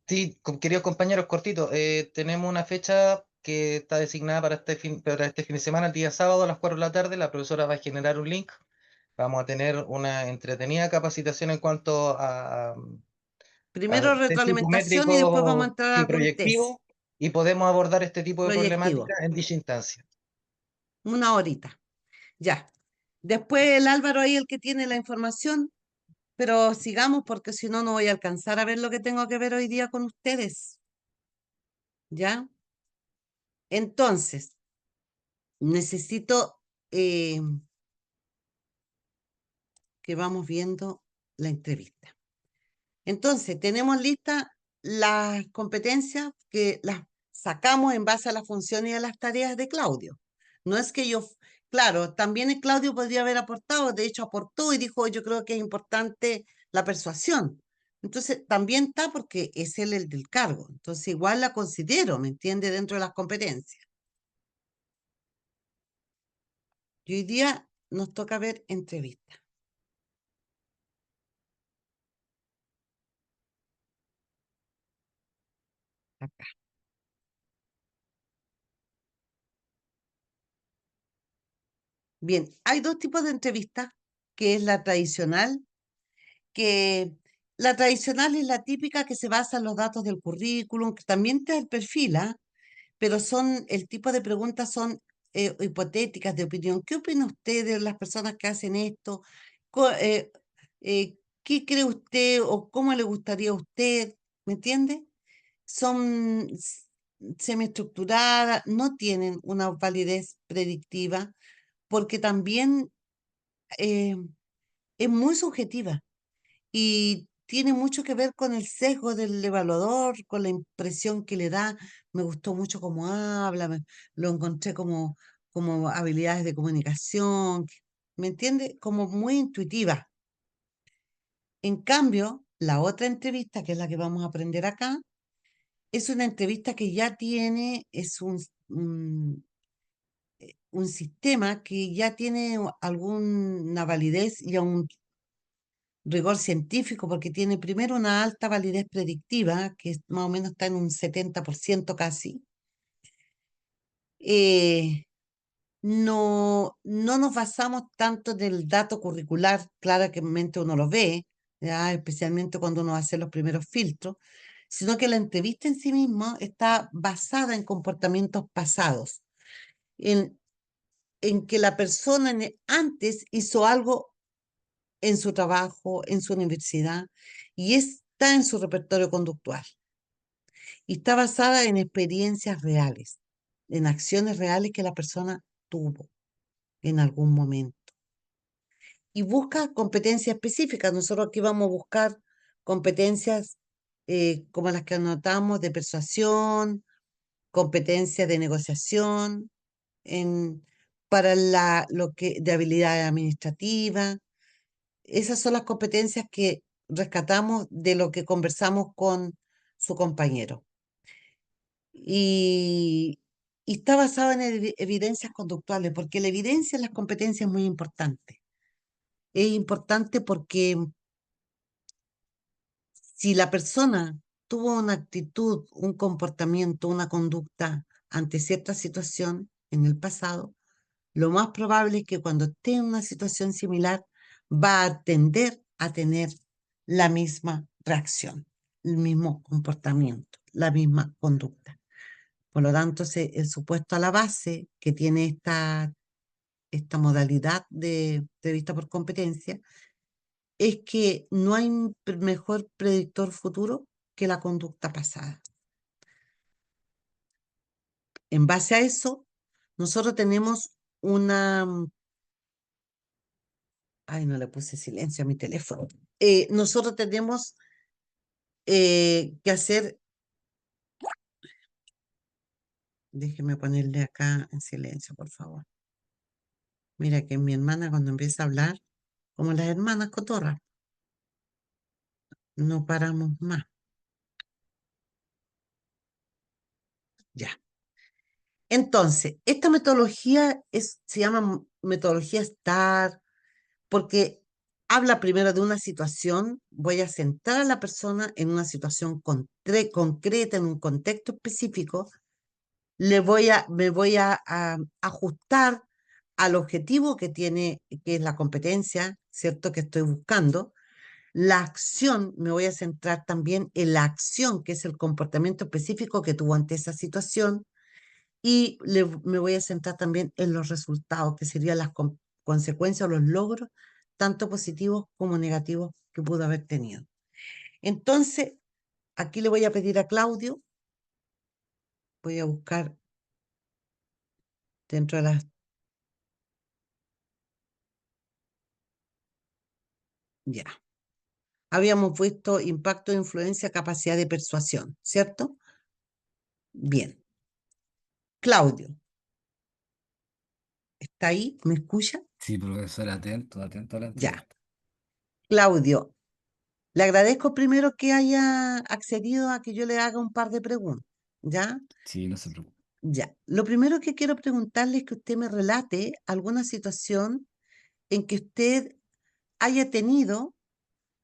S4: Sí, queridos compañeros, cortito, tenemos una fecha que está designada para este fin de semana, el día sábado a las 4 de la tarde. La profesora va a generar un link. Vamos a tener una entretenida capacitación en cuanto a
S1: Primero
S4: test
S1: retroalimentación y después vamos a
S4: psicométrico
S1: entrar a
S4: y
S1: algún test
S4: proyectivo, y podemos abordar este tipo de
S1: proyectivo,
S4: problemática en dicha instancia.
S1: una horita. Ya. Después el Álvaro ahí el que tiene la información, pero sigamos porque si no, no voy a alcanzar a ver lo que tengo que ver hoy día con ustedes. ¿Ya? Entonces, necesito eh, que vamos viendo la entrevista. Entonces, tenemos listas las competencias que las sacamos en base a las funciones y a las tareas de Claudio. No es que yo, claro, también el Claudio podría haber aportado, de hecho aportó y dijo, yo creo que es importante la persuasión. Entonces, también está porque es él el del cargo. Entonces, igual la considero, ¿me entiende? Dentro de las competencias. Y hoy día nos toca ver entrevistas. Acá. Bien, hay dos tipos de entrevistas, que es la tradicional, que la tradicional es la típica que se basa en los datos del currículum, que también te da el perfil, ¿ah? Pero son, el tipo de preguntas son hipotéticas de opinión. ¿Qué opina usted de las personas que hacen esto? Co- eh, ¿Qué cree usted o cómo le gustaría a usted? ¿Me entiende? Son semiestructuradas, no tienen una validez predictiva, porque también eh, es muy subjetiva y tiene mucho que ver con el sesgo del evaluador, con la impresión que le da. Me gustó mucho cómo habla, lo encontré como habilidades de comunicación, ¿me entiende? Como muy intuitiva. En cambio, la otra entrevista, que es la que vamos a aprender acá, es una entrevista que ya tiene, es un sistema que ya tiene alguna validez y un rigor científico, porque tiene primero una alta validez predictiva, que más o menos está en un 70% casi. Eh, no nos basamos tanto en el dato curricular, claramente uno lo ve, ya, especialmente cuando uno hace los primeros filtros, sino que la entrevista en sí misma está basada en comportamientos pasados, en, en que la persona antes hizo algo en su trabajo, en su universidad, y está en su repertorio conductual. Y está basada en experiencias reales, en acciones reales que la persona tuvo en algún momento. Y busca competencias específicas. Nosotros aquí vamos a buscar competencias como las que anotamos de persuasión, competencia de negociación, en, para lo que, de habilidad administrativa. Esas son las competencias que rescatamos de lo que conversamos con su compañero. Y, y está basado en evidencias conductuales, porque la evidencia en las competencias es muy importante. Es importante porque si la persona tuvo una actitud, un comportamiento, una conducta ante cierta situación en el pasado, lo más probable es que cuando esté en una situación similar va a tender a tener la misma reacción, el mismo comportamiento, la misma conducta. Por lo tanto, el supuesto a la base que tiene esta modalidad de vista por competencia es que no hay mejor predictor futuro que la conducta pasada. En base a eso, nosotros tenemos una... Ay, no le puse silencio a mi teléfono. Nosotros tenemos que hacer... Déjeme ponerle acá en silencio, por favor. Mira que mi hermana cuando empieza a hablar, como las hermanas cotorras, no paramos más. Ya. Entonces, esta metodología se llama metodología STAR porque habla primero de una situación, voy a centrar a la persona en una situación concreta, en un contexto específico, me voy a ajustar al objetivo que tiene, que es la competencia, ¿cierto? Que estoy buscando. La acción, me voy a centrar también en la acción, que es el comportamiento específico que tuvo ante esa situación y me voy a centrar también en los resultados, que serían las consecuencias o los logros, tanto positivos como negativos que pudo haber tenido. Entonces, aquí le voy a pedir a Claudio, voy a buscar dentro de las... Ya. Habíamos visto impacto, influencia, capacidad de persuasión, ¿cierto? Bien. Claudio, ¿está ahí? ¿Me escucha?
S2: Sí, profesor, atento, atento a la
S1: Ya.
S2: entrevista.
S1: Claudio, le agradezco primero que haya accedido a que yo le haga un par de preguntas, ¿ya?
S2: Sí, no se preocupe.
S1: Ya. Lo primero que quiero preguntarle es que usted me relate alguna situación en que usted haya tenido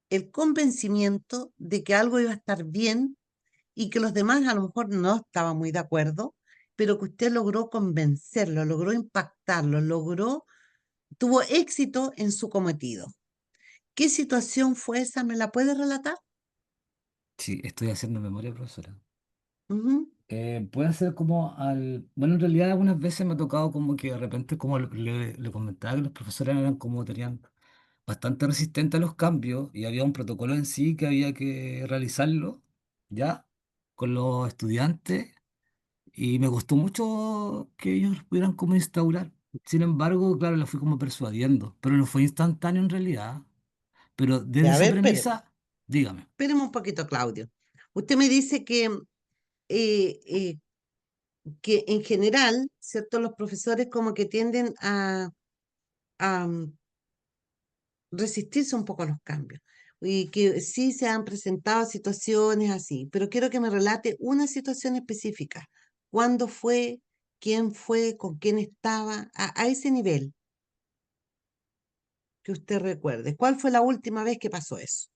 S1: el convencimiento de que algo iba a estar bien y que los demás a lo mejor no estaban muy de acuerdo, pero que usted logró convencerlo, logró impactarlo, tuvo éxito en su cometido. ¿Qué situación fue esa? ¿Me la puede relatar?
S2: Sí, estoy haciendo memoria, profesora.
S1: Ujú.
S2: Puede ser como al... Bueno, en realidad algunas veces me ha tocado como que de repente, como le comentaba, que los profesores eran como tenían bastante resistentes a los cambios y había un protocolo en sí que había que realizarlo, ¿ya? Con los estudiantes y me costó mucho que ellos pudieran como instaurar. Sin embargo, claro, la fui como persuadiendo, pero no fue instantáneo en realidad. Pero desde
S1: Ya, a
S2: esa
S1: ver,
S2: premisa, dígame.
S1: espéreme un poquito, Claudio. Usted me dice eh, eh, que en general, ¿cierto? Los profesores como que tienden a resistirse un poco a los cambios y que sí se han presentado situaciones así, pero quiero que me relate una situación específica. ¿Cuándo fue? ¿Quién fue? ¿Con quién estaba? A ese nivel que usted recuerde. ¿Cuál fue la última vez que pasó eso?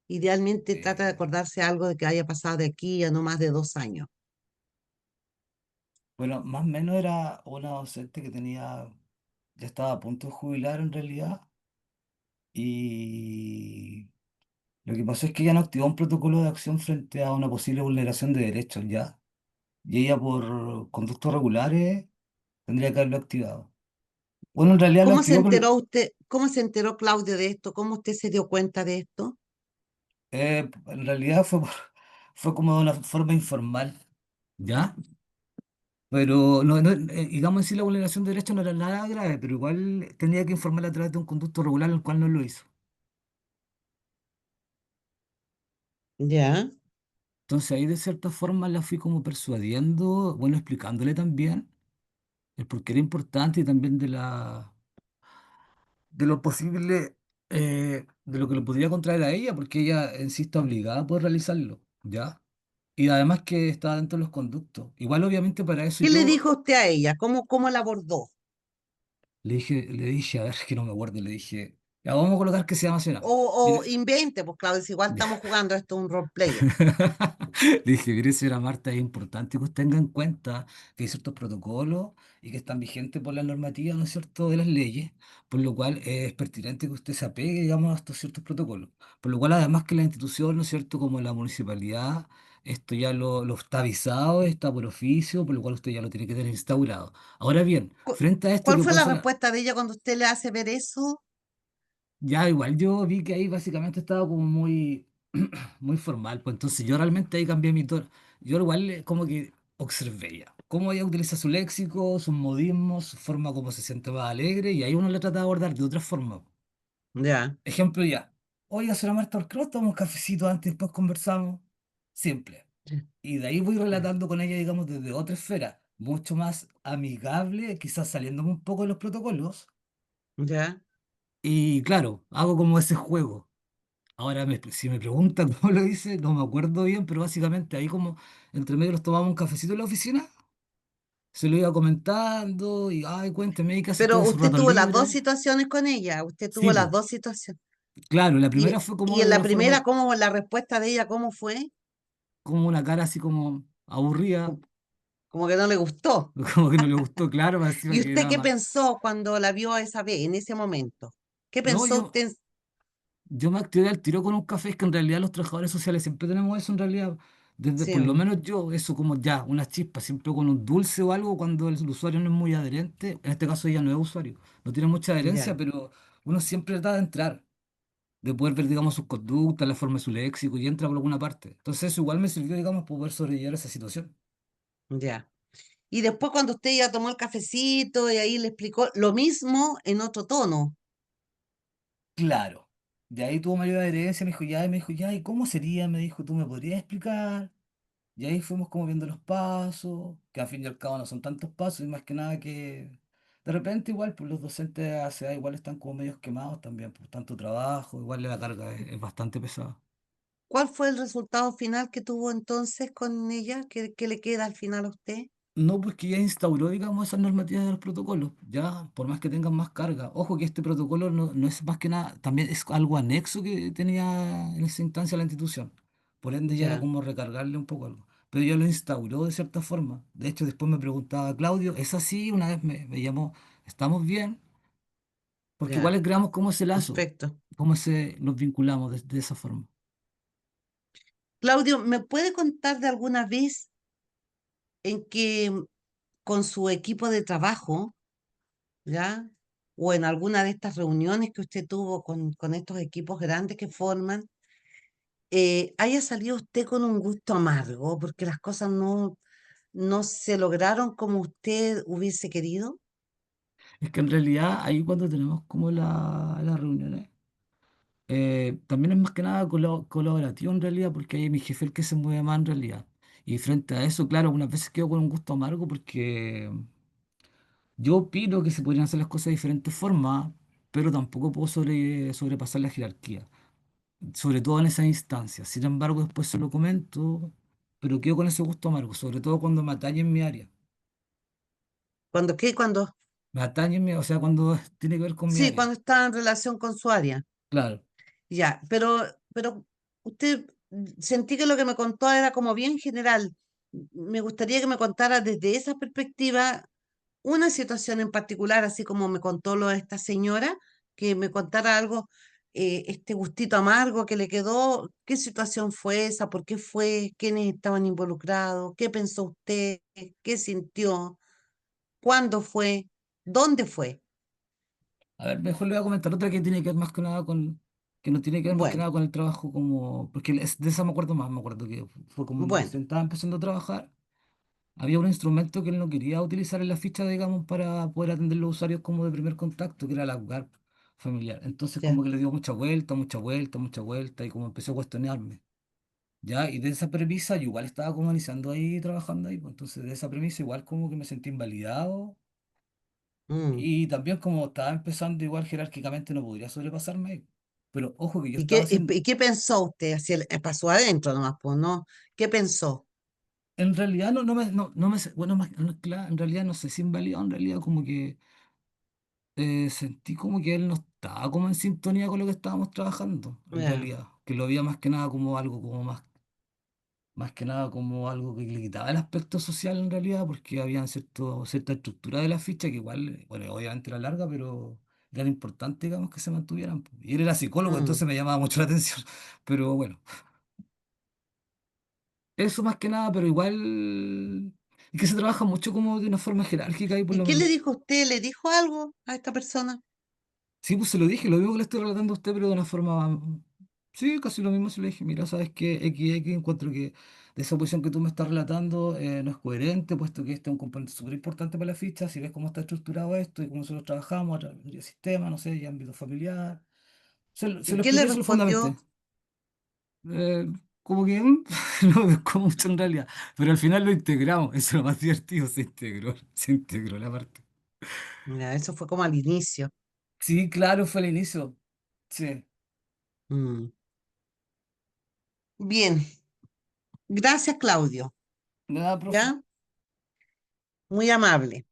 S1: Idealmente trata de
S2: Eh,
S1: acordarse algo de que haya pasado de aquí a no más de 2 años.
S2: bueno, más o menos era una docente que ya estaba a punto de jubilar en realidad. Y lo que pasó es que ella no activó un protocolo de acción frente a una posible vulneración de derechos ya. Y ella por conductos regulares tendría que haberlo activado. Bueno, en realidad lo
S1: ¿Cómo se
S2: activó, pero
S1: enteró usted, cómo se enteró Claudio de esto? ¿Cómo usted se dio cuenta de esto?
S2: en realidad fue como de una forma informal, ¿ya? Pero digamos en sí la vulneración de derechos no era nada grave, pero igual tenía que informarla a través de un conducto regular, el cual no lo hizo.
S1: Ya.
S2: Entonces ahí de cierta forma la fui como persuadiendo, bueno, explicándole también el por qué era importante y también de lo posible, de lo que le podría contraer a ella, porque ella en sí está obligada a poder realizarlo, ¿ya? Y además que está dentro de los conductos. Igual obviamente para eso
S1: ¿Qué le
S2: yo
S1: dijo usted a ella? ¿Cómo la abordó?
S2: le dije, a ver, que no me acuerdo, le dije, ya vamos a colocar que se llama Sename.
S1: O invente, pues Claudio, si igual estamos jugando esto es un role player.
S2: Le dije, mire, señora Marta, es importante que usted tenga en cuenta que hay ciertos protocolos y que están vigentes por la normativa, ¿no es cierto?, de las leyes, por lo cual es pertinente que usted se apegue, digamos, a estos ciertos protocolos. Por lo cual, además que la institución, ¿no es cierto?, como la municipalidad, esto ya lo está avisado, está por oficio, por lo cual usted ya lo tiene que tener instaurado. Ahora bien,
S1: Cu-
S2: frente a esto
S1: ¿Cuál
S2: que
S1: fue
S2: puede
S1: la
S2: ser.
S1: respuesta de ella cuando usted le hace ver eso?
S2: Ya, igual yo vi que ahí básicamente estaba como muy, muy formal, pues entonces yo realmente ahí cambié mi tono. Yo igual como que observé ya cómo ella utiliza su léxico, sus modismos, su forma como se siente más alegre, y ahí uno le trata de abordar de otra forma.
S1: Ya,
S2: Ejemplo ya, oiga, señora Marta, ¿por qué no tomamos un cafecito antes y después conversamos? Simple. Y de ahí voy
S1: ya,
S2: relatando con ella, digamos, desde otra esfera, mucho más amigable, quizás saliéndome un poco de los protocolos.
S1: ya.
S2: Y claro, hago como ese juego. Ahora, si me preguntan cómo lo hice, no me acuerdo bien, pero básicamente ahí como entre medio nos tomamos un cafecito en la oficina, se lo iba comentando y, ay, cuénteme, ¿qué hace usted
S1: Pero
S2: en su
S1: usted
S2: rato
S1: tuvo las dos
S2: libre?
S1: situaciones con ella, usted tuvo
S2: Sí,
S1: las
S2: pues,
S1: dos situaciones.
S2: claro, la
S1: Y,
S2: primera fue como
S1: y en
S2: de
S1: la
S2: una
S1: primera,
S2: forma,
S1: ¿cómo la respuesta de ella, cómo fue?
S2: como una cara así como aburrida,
S1: Co- Como que no le gustó.
S2: como que no le gustó, claro, me decía
S1: ¿Y
S2: que
S1: usted
S2: era
S1: qué
S2: más.
S1: pensó cuando la vio esa vez, en ese momento? ¿Qué
S2: No,
S1: pensó
S2: yo,
S1: usted?
S2: Yo me activé al tiro con un café, es que en realidad los trabajadores sociales siempre tenemos eso en realidad. Desde,
S1: Sí,
S2: por lo menos yo, eso como ya, una chispa, siempre con un dulce o algo cuando el usuario no es muy adherente. En este caso ella no es usuario, no tiene mucha adherencia,
S1: ya,
S2: pero uno siempre trata de entrar, de poder ver, digamos, sus conductas, la forma de su léxico y entra por alguna parte. Entonces eso igual me sirvió, digamos, para poder sobrellevar esa situación.
S1: ya. Y después cuando usted ya tomó el cafecito y ahí le explicó lo mismo en otro tono.
S2: Claro. De ahí tuvo mayor adherencia, me dijo, ya, ¿y cómo sería? Me dijo, ¿tú me podrías explicar? Y ahí fuimos como viendo los pasos, que al fin y al cabo no son tantos pasos, y más que nada que de repente igual, pues los docentes a esa edad igual están como medios quemados también por tanto trabajo, igual la carga es bastante pesada.
S1: ¿Cuál fue el resultado final que tuvo entonces con ella? ¿Qué le queda al final a usted?
S2: No, pues que ya instauró, digamos, esas normativas de los protocolos, ya, por más que tengan más carga. Ojo que este protocolo no es más que nada, también es algo anexo que tenía en esa instancia la institución. Por ende ya era
S1: Ya,
S2: como recargarle un poco algo. Pero ya lo instauró de cierta forma. De hecho, después me preguntaba, Claudio, ¿es así? Una vez me llamó, ¿estamos bien? Porque
S1: ya,
S2: igual creamos como ese lazo,
S1: perfecto.
S2: nos vinculamos de esa forma.
S1: Claudio, ¿me puede contar de alguna vez en que con su equipo de trabajo, ya, o en alguna de estas reuniones que usted tuvo con estos equipos grandes que forman, haya salido usted con un gusto amargo porque las cosas no se lograron como usted hubiese querido?
S2: Es que en realidad ahí cuando tenemos como las reuniones, también es más que nada colaborativo en realidad, porque ahí mi jefe es el que se mueve más en realidad. Y frente a eso, claro, algunas veces quedo con un gusto amargo porque yo opino que se podrían hacer las cosas de diferentes formas, pero tampoco puedo sobrepasar la jerarquía, sobre todo en esas instancias. Sin embargo, después se lo comento, pero quedo con ese gusto amargo, sobre todo cuando me atañe en mi área.
S1: ¿Cuando qué? Cuando,
S2: Me atañe en mi, o sea, cuando tiene que ver con mi
S1: sí,
S2: área.
S1: cuando está en relación con su área.
S2: Claro.
S1: Ya, pero usted sentí que lo que me contó era como bien general. Me gustaría que me contara desde esa perspectiva una situación en particular, así como me contó lo de esta señora, que me contara algo, este gustito amargo que le quedó, qué situación fue esa, por qué fue, quiénes estaban involucrados, qué pensó usted, qué sintió, cuándo fue, dónde fue.
S2: A ver, mejor le voy a comentar otra que tiene que ver más que nada que no tiene que ver más que
S1: Bueno,
S2: nada con el trabajo como, porque de esa me acuerdo más, me acuerdo que fue como
S1: bueno,
S2: recién estaba empezando a trabajar, había un instrumento que él no quería utilizar en la ficha, digamos, para poder atender los usuarios como de primer contacto, que era la web familiar. Entonces
S1: ya,
S2: como que le dio mucha vuelta, mucha vuelta, mucha vuelta, y como empezó a cuestionarme. ¿ya? Y de esa premisa yo igual estaba como iniciando ahí, trabajando ahí, pues entonces de esa premisa igual como que me sentí invalidado
S1: Mm.
S2: y también como estaba empezando igual jerárquicamente no podría sobrepasarme ahí. Pero ojo que yo
S1: ¿Y
S2: estaba
S1: qué,
S2: haciendo,
S1: y qué pensó usted? Así pasó adentro nomás, pues, ¿no? ¿Qué pensó?
S2: en realidad no me, bueno, claro, en realidad no sé si invalidado, en realidad como que sentí como que él no estaba como en sintonía con lo que estábamos trabajando, en
S1: Ya.
S2: realidad, que lo veía más que nada como algo como más que nada como algo que le quitaba el aspecto social en realidad, porque había cierta estructura de la ficha que igual, bueno, obviamente era larga, pero era importante, digamos, que se mantuvieran, po. Y él era psicólogo,
S1: Mm.
S2: entonces me llamaba mucho la atención. Pero bueno, eso más que nada, pero igual es que se trabaja mucho como de una forma jerárquica y por
S1: ¿Y
S2: lo
S1: qué le
S2: menos.
S1: dijo usted? ¿Le dijo algo a esta persona?
S2: Sí, pues se lo dije, lo mismo que le estoy relatando a usted, pero de una forma. Sí, casi lo mismo se lo dije. Mira, sabes que XX encuentro que de esa posición que tú me estás relatando no es coherente, puesto que este es un componente súper importante para la ficha. Si ves cómo está estructurado esto y cómo nosotros trabajamos a través del sistema, no sé, y ámbito familiar. Se
S1: ¿Y
S2: lo
S1: qué le
S2: expliqué, se lo
S1: respondió?
S2: fundamenté. Eh, como que no me pescó mucho en realidad, pero al final lo integramos. Eso es lo más divertido, se integró la parte.
S1: Mira, eso fue como al inicio.
S2: Sí, claro, fue el inicio. Sí.
S1: Mm. Bien, gracias, Claudio.
S2: Nada, profe.
S1: ¿Ya? Muy amable.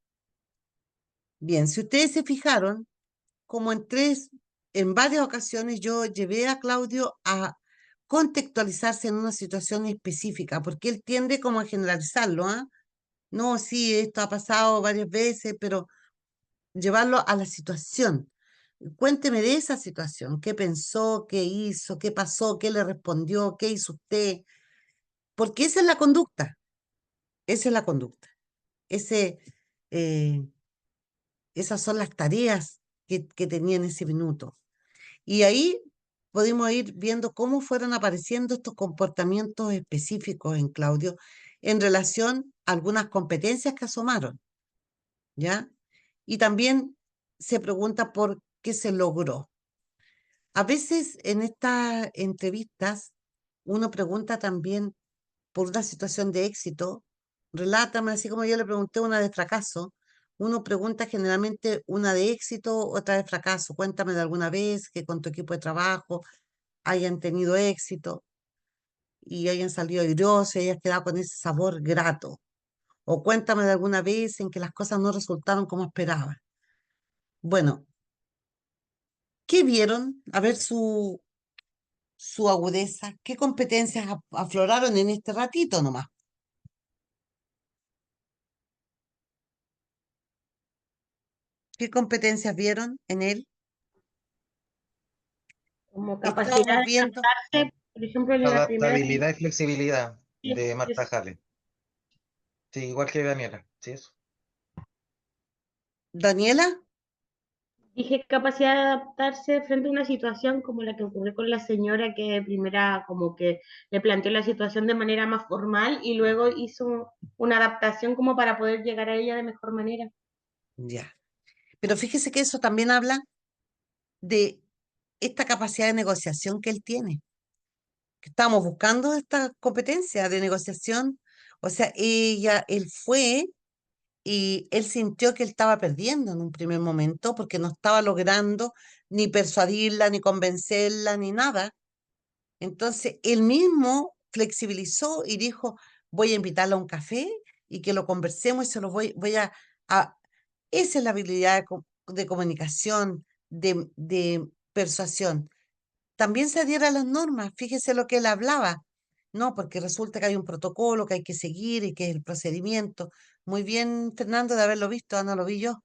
S1: Bien, si ustedes se fijaron, como en varias ocasiones yo llevé a Claudio a contextualizarse en una situación específica, porque él tiende como a generalizarlo, ¿ah? No, sí, esto ha pasado varias veces, pero llevarlo a la situación. Cuénteme de esa situación, qué pensó, qué hizo, qué pasó, qué le respondió, qué hizo usted, porque esa es la conducta, esa es la conducta, ese, eh, esas son las tareas que tenía en ese minuto. Y ahí pudimos ir viendo cómo fueron apareciendo estos comportamientos específicos en Claudio en relación a algunas competencias que asomaron, ¿ya? Y también se pregunta por qué se logró. A veces en estas entrevistas uno pregunta también por una situación de éxito. Relátame, así como yo le pregunté una de fracaso. Uno pregunta generalmente una de éxito, otra de fracaso. Cuéntame de alguna vez que con tu equipo de trabajo hayan tenido éxito y hayan salido airosos y hayas quedado con ese sabor grato. O cuéntame de alguna vez en que las cosas no resultaron como esperaba. Bueno, ¿qué vieron? A ver su agudeza, qué competencias afloraron en este ratito nomás. ¿Qué competencias vieron en él?
S5: Como capacidad
S1: Estábamos
S5: de
S1: viendo,
S5: adaptarse, por ejemplo, en la primera
S4: Adaptabilidad y flexibilidad de Marta
S5: sí,
S4: Jale. Sí, igual que Daniela. Sí, eso.
S1: Daniela,
S5: dije capacidad de adaptarse frente a una situación como la que ocurrió con la señora que primera como que le planteó la situación de manera más formal y luego hizo una adaptación como para poder llegar a ella de mejor manera.
S1: ya. Pero fíjese que eso también habla de esta capacidad de negociación que él tiene, que estábamos buscando esta competencia de negociación. O sea, él fue y él sintió que él estaba perdiendo en un primer momento porque no estaba logrando ni persuadirla, ni convencerla, ni nada. Entonces, él mismo flexibilizó y dijo, voy a invitarla a un café y que lo conversemos y se lo voy a... Esa es la habilidad de comunicación, de persuasión. También se adhiera a las normas, fíjese lo que él hablaba, ¿no? Porque resulta que hay un protocolo que hay que seguir y que es el procedimiento. Muy bien, Fernando, de haberlo visto, Ana, lo vi yo.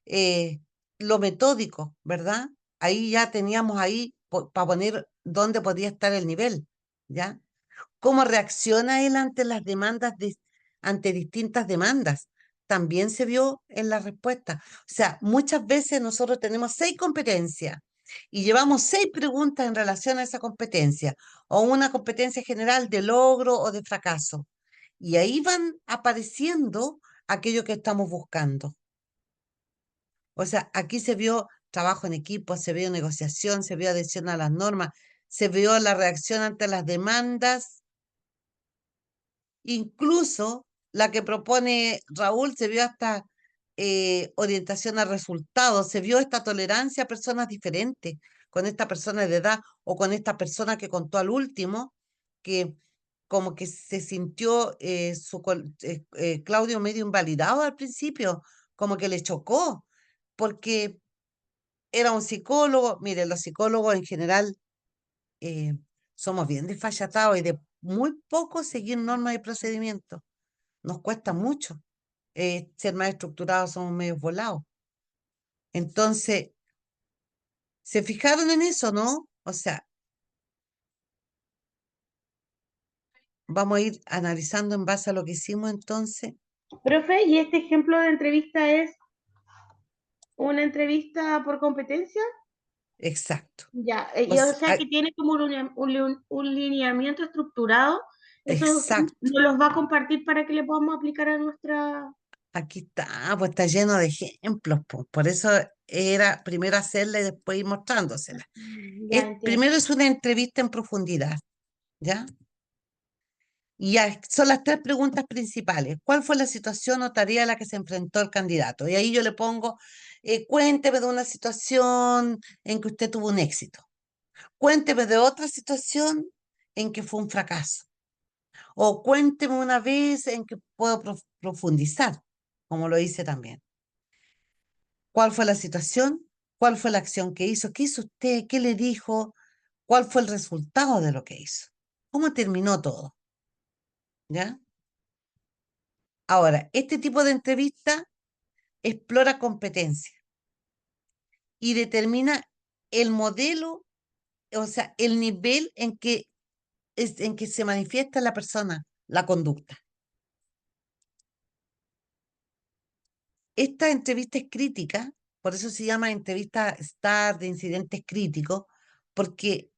S1: eh, lo metódico, ¿verdad? Ahí ya teníamos ahí para poner dónde podía estar el nivel, ¿ya? ¿Cómo reacciona él ante las ante distintas demandas? También se vio en la respuesta. O sea, muchas veces nosotros tenemos 6 competencias y llevamos 6 preguntas en relación a esa competencia o una competencia general de logro o de fracaso. Y ahí van apareciendo aquello que estamos buscando. O sea, aquí se vio trabajo en equipo, se vio negociación, se vio adhesión a las normas, se vio la reacción ante las demandas Incluso la que propone Raúl se vio hasta orientación a resultados, se vio esta tolerancia a personas diferentes, con esta persona de edad o con esta persona que contó al último, que como que se sintió Claudio medio invalidado al principio, como que le chocó, porque era un psicólogo. Mire, los psicólogos en general eh, somos bien desfachatados y de muy poco seguir normas y procedimientos. Nos cuesta mucho ser más estructurados, somos medio volados. Entonces, ¿se fijaron en eso, no? O sea, vamos a ir analizando en base a lo que hicimos entonces.
S5: Profe, ¿y este ejemplo de entrevista es una entrevista por competencia?
S1: Exacto.
S5: Ya,
S1: O
S5: y o sea
S1: sea,
S5: que tiene como un lineamiento estructurado. Eso
S1: exacto.
S5: nos los va a compartir para que le podamos aplicar a nuestra...
S1: Aquí está, pues está lleno de ejemplos, pues. Por eso era primero hacerla y después ir mostrándosela.
S5: Ya entiendo.
S1: Primero es una entrevista en profundidad, ¿ya? Y ya son las tres preguntas principales. ¿Cuál fue la situación o tarea a la que se enfrentó el candidato? Y ahí yo le pongo, cuénteme de una situación en que usted tuvo un éxito. Cuénteme de otra situación en que fue un fracaso. O cuénteme una vez en que puedo profundizar, como lo hice también. ¿Cuál fue la situación? ¿Cuál fue la acción que hizo? ¿Qué hizo usted? ¿Qué le dijo? ¿Cuál fue el resultado de lo que hizo? ¿Cómo terminó todo? ¿Ya? Ahora, este tipo de entrevista explora competencia y determina el modelo, o sea, el nivel en que se manifiesta la persona, la conducta. Esta entrevista es crítica, por eso se llama entrevista STAR de incidentes críticos, porque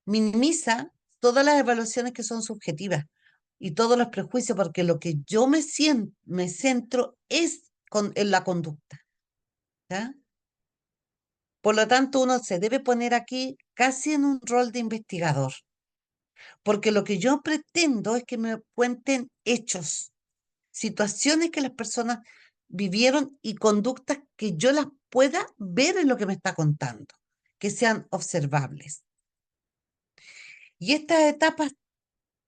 S1: minimiza todas las evaluaciones que son subjetivas y todos los prejuicios, porque lo que yo me centro es en la conducta, ¿ya? Por lo tanto, uno se debe poner aquí casi en un rol de investigador, porque lo que yo pretendo es que me cuenten hechos, situaciones que las personas vivieron y conductas que yo las pueda ver en lo que me está contando, que sean observables. Y estas etapas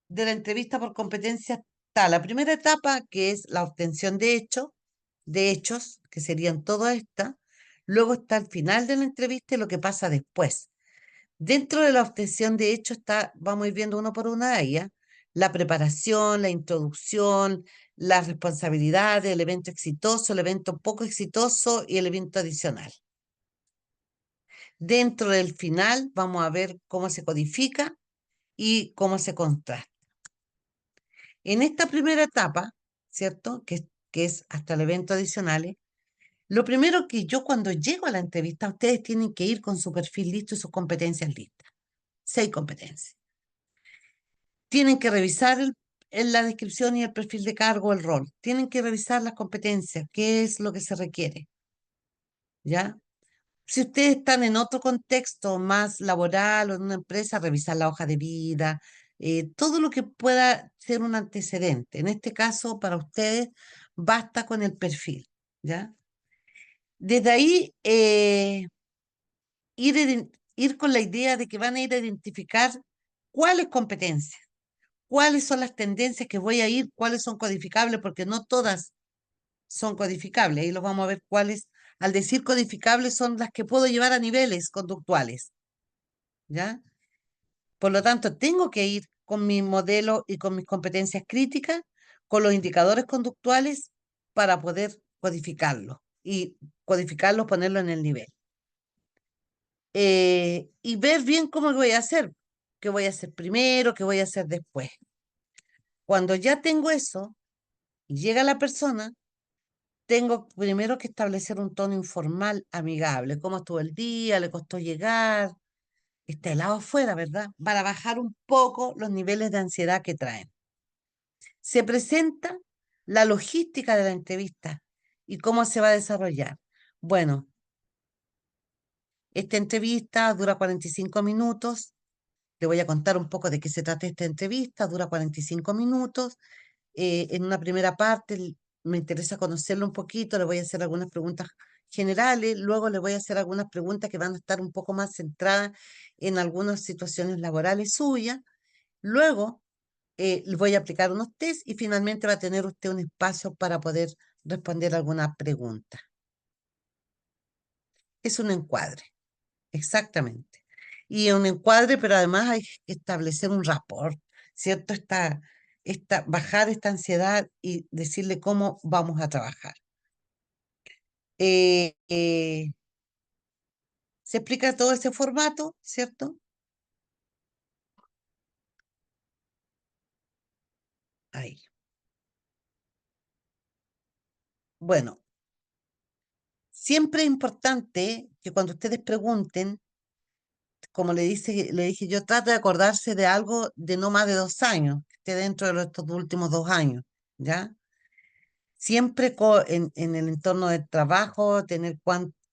S1: de la entrevista por competencia está la primera etapa, que es la obtención de hechos, que serían todas estas. Luego está el final de la entrevista y lo que pasa después. Dentro de la obtención de hechos está, vamos a ir viendo uno por una de ellas, la preparación, la introducción, las responsabilidades, el evento exitoso, el evento poco exitoso y el evento adicional. Dentro del final vamos a ver cómo se codifica y cómo se contrasta. En esta primera etapa, ¿cierto? Que es hasta el evento adicional, lo primero que yo cuando llego a la entrevista, ustedes tienen que ir con su perfil listo y sus competencias listas. 6 competencias. Tienen que revisar en la descripción y el perfil de cargo, el rol. Tienen que revisar las competencias, qué es lo que se requiere, ¿ya? Si ustedes están en otro contexto más laboral o en una empresa, revisar la hoja de vida, todo lo que pueda ser un antecedente. En este caso, para ustedes, basta con el perfil, ¿ya? Desde ahí, ir con la idea de que van a ir a identificar cuáles competencias, cuáles son las tendencias que voy a ir, cuáles son codificables, porque no todas son codificables. Ahí los vamos a ver cuáles, al decir codificables, son las que puedo llevar a niveles conductuales, ¿ya? Por lo tanto, tengo que ir con mi modelo y con mis competencias críticas, con los indicadores conductuales para poder codificarlo y codificarlo, ponerlo en el nivel. Y ver bien cómo lo voy a hacer, qué voy a hacer primero, qué voy a hacer después. Cuando ya tengo eso y llega la persona, tengo primero que establecer un tono informal, amigable. ¿Cómo estuvo el día? ¿Le costó llegar? Está helado afuera, ¿verdad? Para bajar un poco los niveles de ansiedad que traen. Se presenta la logística de la entrevista y cómo se va a desarrollar. Bueno, esta entrevista dura 45 minutos. Le voy a contar un poco de qué se trata esta entrevista. Dura 45 minutos. en una primera parte me interesa conocerlo un poquito, le voy a hacer algunas preguntas generales, luego le voy a hacer algunas preguntas que van a estar un poco más centradas en algunas situaciones laborales suyas. Luego le voy a aplicar unos test y finalmente va a tener usted un espacio para poder responder alguna pregunta. Es un encuadre, exactamente. Y un encuadre, pero además hay que establecer un rapport, ¿cierto? Bajar esta ansiedad y decirle cómo vamos a trabajar. Eh, eh, Se explica todo ese formato, ¿cierto? Ahí. Bueno, siempre es importante que cuando ustedes pregunten, como le dije yo, trate de acordarse de algo de no más de 2 años, que esté dentro de estos últimos 2 años, ¿ya? Siempre en el entorno del trabajo, tener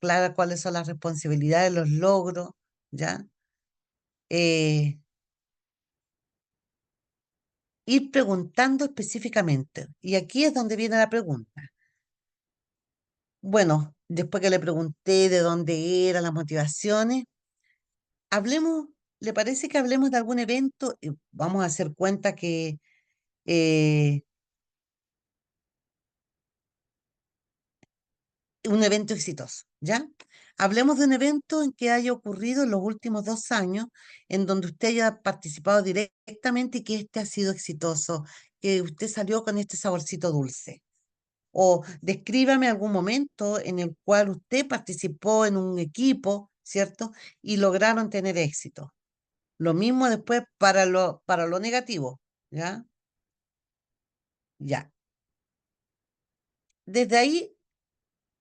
S1: claras cuáles son las responsabilidades, los logros, ¿ya? Eh, Ir preguntando específicamente. Y aquí es donde viene la pregunta. Bueno, después que le pregunté de dónde eran las motivaciones, hablemos, ¿le parece que hablemos de algún evento? Vamos a hacer cuenta que eh, un evento exitoso, ¿ya? Hablemos de un evento en que haya ocurrido en los últimos 2 años, en donde usted haya participado directamente y que este ha sido exitoso, que usted salió con este saborcito dulce. O descríbame algún momento en el cual usted participó en un equipo, ¿cierto? Y lograron tener éxito. Lo mismo después para lo negativo, ¿ya? Ya. Desde ahí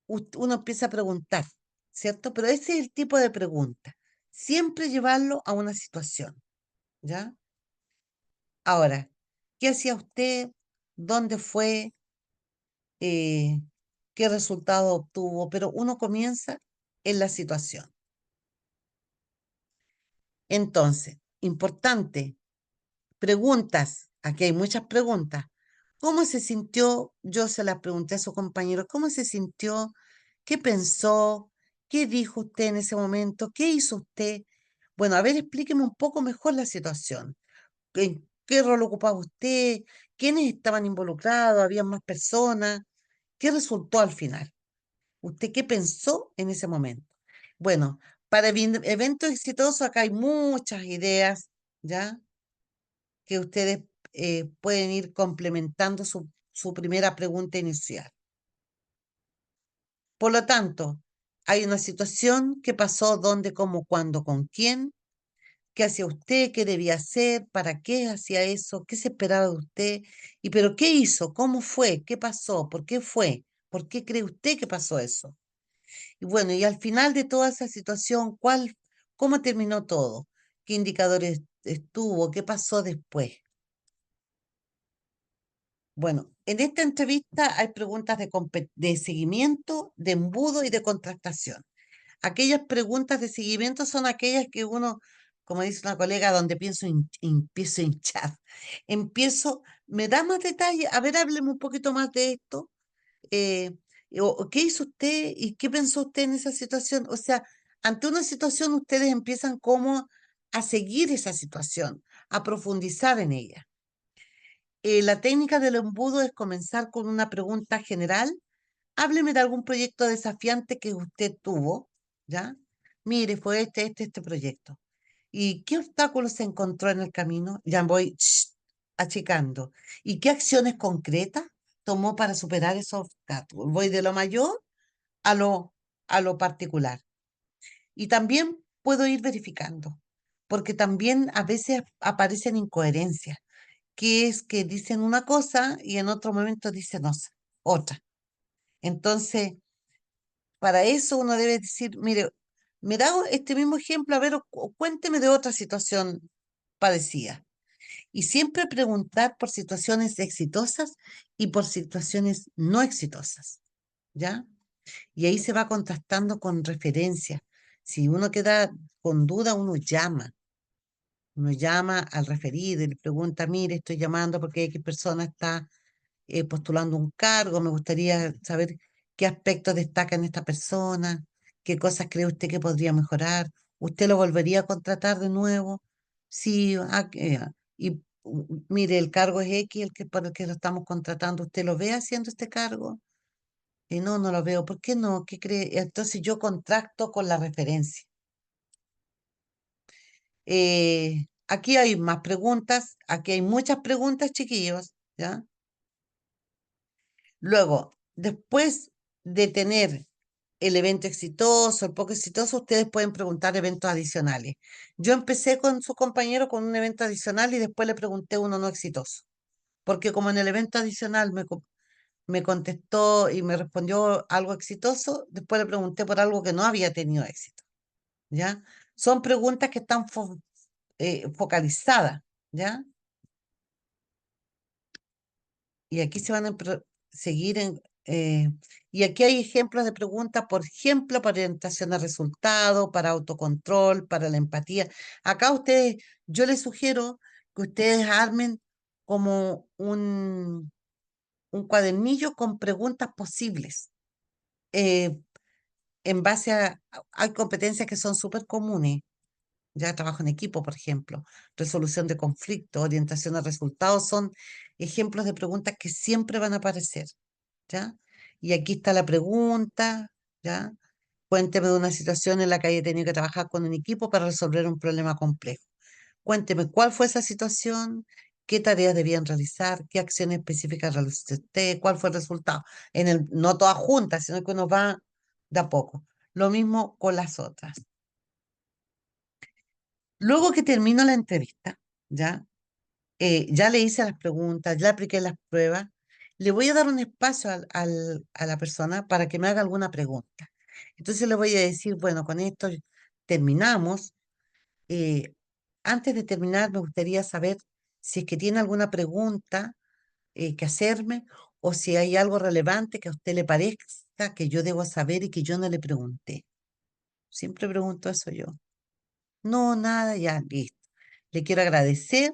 S1: uno empieza a preguntar, ¿cierto? Pero ese es el tipo de pregunta. Siempre llevarlo a una situación, ¿ya? Ahora, ¿qué hacía usted? ¿Dónde fue? Eh, ¿Qué resultado obtuvo? Pero uno comienza en la situación. Entonces, importante, preguntas. Aquí hay muchas preguntas. ¿Cómo se sintió? Yo se las pregunté a su compañero. ¿Cómo se sintió? ¿Qué pensó? ¿Qué dijo usted en ese momento? ¿Qué hizo usted? Bueno, a ver, explíqueme un poco mejor la situación. ¿En qué rol ocupaba usted? ¿Quiénes estaban involucrados? ¿Había más personas? ¿Qué resultó al final? ¿Usted qué pensó en ese momento? Bueno, para eventos exitosos acá hay muchas ideas, ¿ya? Que ustedes pueden ir complementando su primera pregunta inicial. Por lo tanto, hay una situación que pasó, dónde, cómo, cuándo, con quién, qué hacía usted, qué debía hacer, para qué hacía eso, qué se esperaba de usted, y pero qué hizo, cómo fue, qué pasó, por qué fue, por qué cree usted que pasó eso. Y bueno, y al final de toda esa situación, cómo terminó todo, qué indicadores estuvo, qué pasó después. Bueno, en esta entrevista hay preguntas de seguimiento, de embudo y de contrastación. Aquellas preguntas de seguimiento son aquellas que uno, como dice una colega, donde empiezo a hinchar. Me da más detalle, a ver, hábleme un poquito más de esto. eh, o ¿Qué hizo usted y qué pensó usted en esa situación? O sea, ante una situación ustedes empiezan como a seguir esa situación, a profundizar en ella. La técnica del embudo es comenzar con una pregunta general. Hábleme de algún proyecto desafiante que usted tuvo, ¿ya? Mire, fue este proyecto. ¿Y qué obstáculos se encontró en el camino? Ya voy achicando. ¿Y qué acciones concretas tomó para superar esos obstáculos? Voy de lo mayor a a lo particular. Y también puedo ir verificando, porque también a veces aparecen incoherencias, que es que dicen una cosa y en otro momento dicen otra. Entonces, para eso uno debe decir, mire, me da este mismo ejemplo, a ver, cuénteme de otra situación parecida. Y siempre preguntar por situaciones exitosas y por situaciones no exitosas, ¿ya? Y ahí se va contrastando con referencias. Si uno queda con duda, uno llama al referido y le pregunta, mire, estoy llamando porque X persona está postulando un cargo, me gustaría saber qué aspectos destaca en esta persona, qué cosas cree usted que podría mejorar. ¿Usted lo volvería a contratar de nuevo? Sí, mire, el cargo es X, el que por el que lo estamos contratando. ¿Usted lo ve haciendo este cargo? Y no, no lo veo. ¿Por qué no? ¿Qué cree? Entonces yo contracto con la referencia. Aquí hay más preguntas, aquí hay muchas preguntas, chiquillos, ¿ya? Luego, después de tener el evento exitoso, el poco exitoso, ustedes pueden preguntar eventos adicionales. Yo empecé con su compañero con un evento adicional y después le pregunté uno no exitoso, porque como en el evento adicional me contestó y me respondió algo exitoso, después le pregunté por algo que no había tenido éxito, ¿ya? Son preguntas que están focalizadas, ¿ya? Y aquí se van a seguir y aquí hay ejemplos de preguntas, por ejemplo, para orientación a resultados, para autocontrol, para la empatía. Acá ustedes, yo les sugiero que ustedes armen como un cuadernillo con preguntas posibles. eh, en base hay competencias que son súper comunes. Ya trabajo en equipo, por ejemplo, resolución de conflictos, orientación a resultados, son ejemplos de preguntas que siempre van a aparecer, ¿ya? Y aquí está la pregunta, ¿ya? Cuénteme de una situación en la que haya tenido que trabajar con un equipo para resolver un problema complejo. Cuénteme cuál fue esa situación, qué tareas debían realizar, qué acciones específicas realizó usted, cuál fue el resultado. No todas juntas, sino que uno va de a poco. Lo mismo con las otras. Luego que termino la entrevista, ¿ya? Ya le hice las preguntas, ya apliqué las pruebas, le voy a dar un espacio a la persona para que me haga alguna pregunta. Entonces le voy a decir, bueno, con esto terminamos. Eh, Antes de terminar, me gustaría saber si es que tiene alguna pregunta que hacerme o si hay algo relevante que a usted le parezca que yo debo saber y que yo no le pregunté. Siempre pregunto eso yo. No, nada, ya, listo. Le quiero agradecer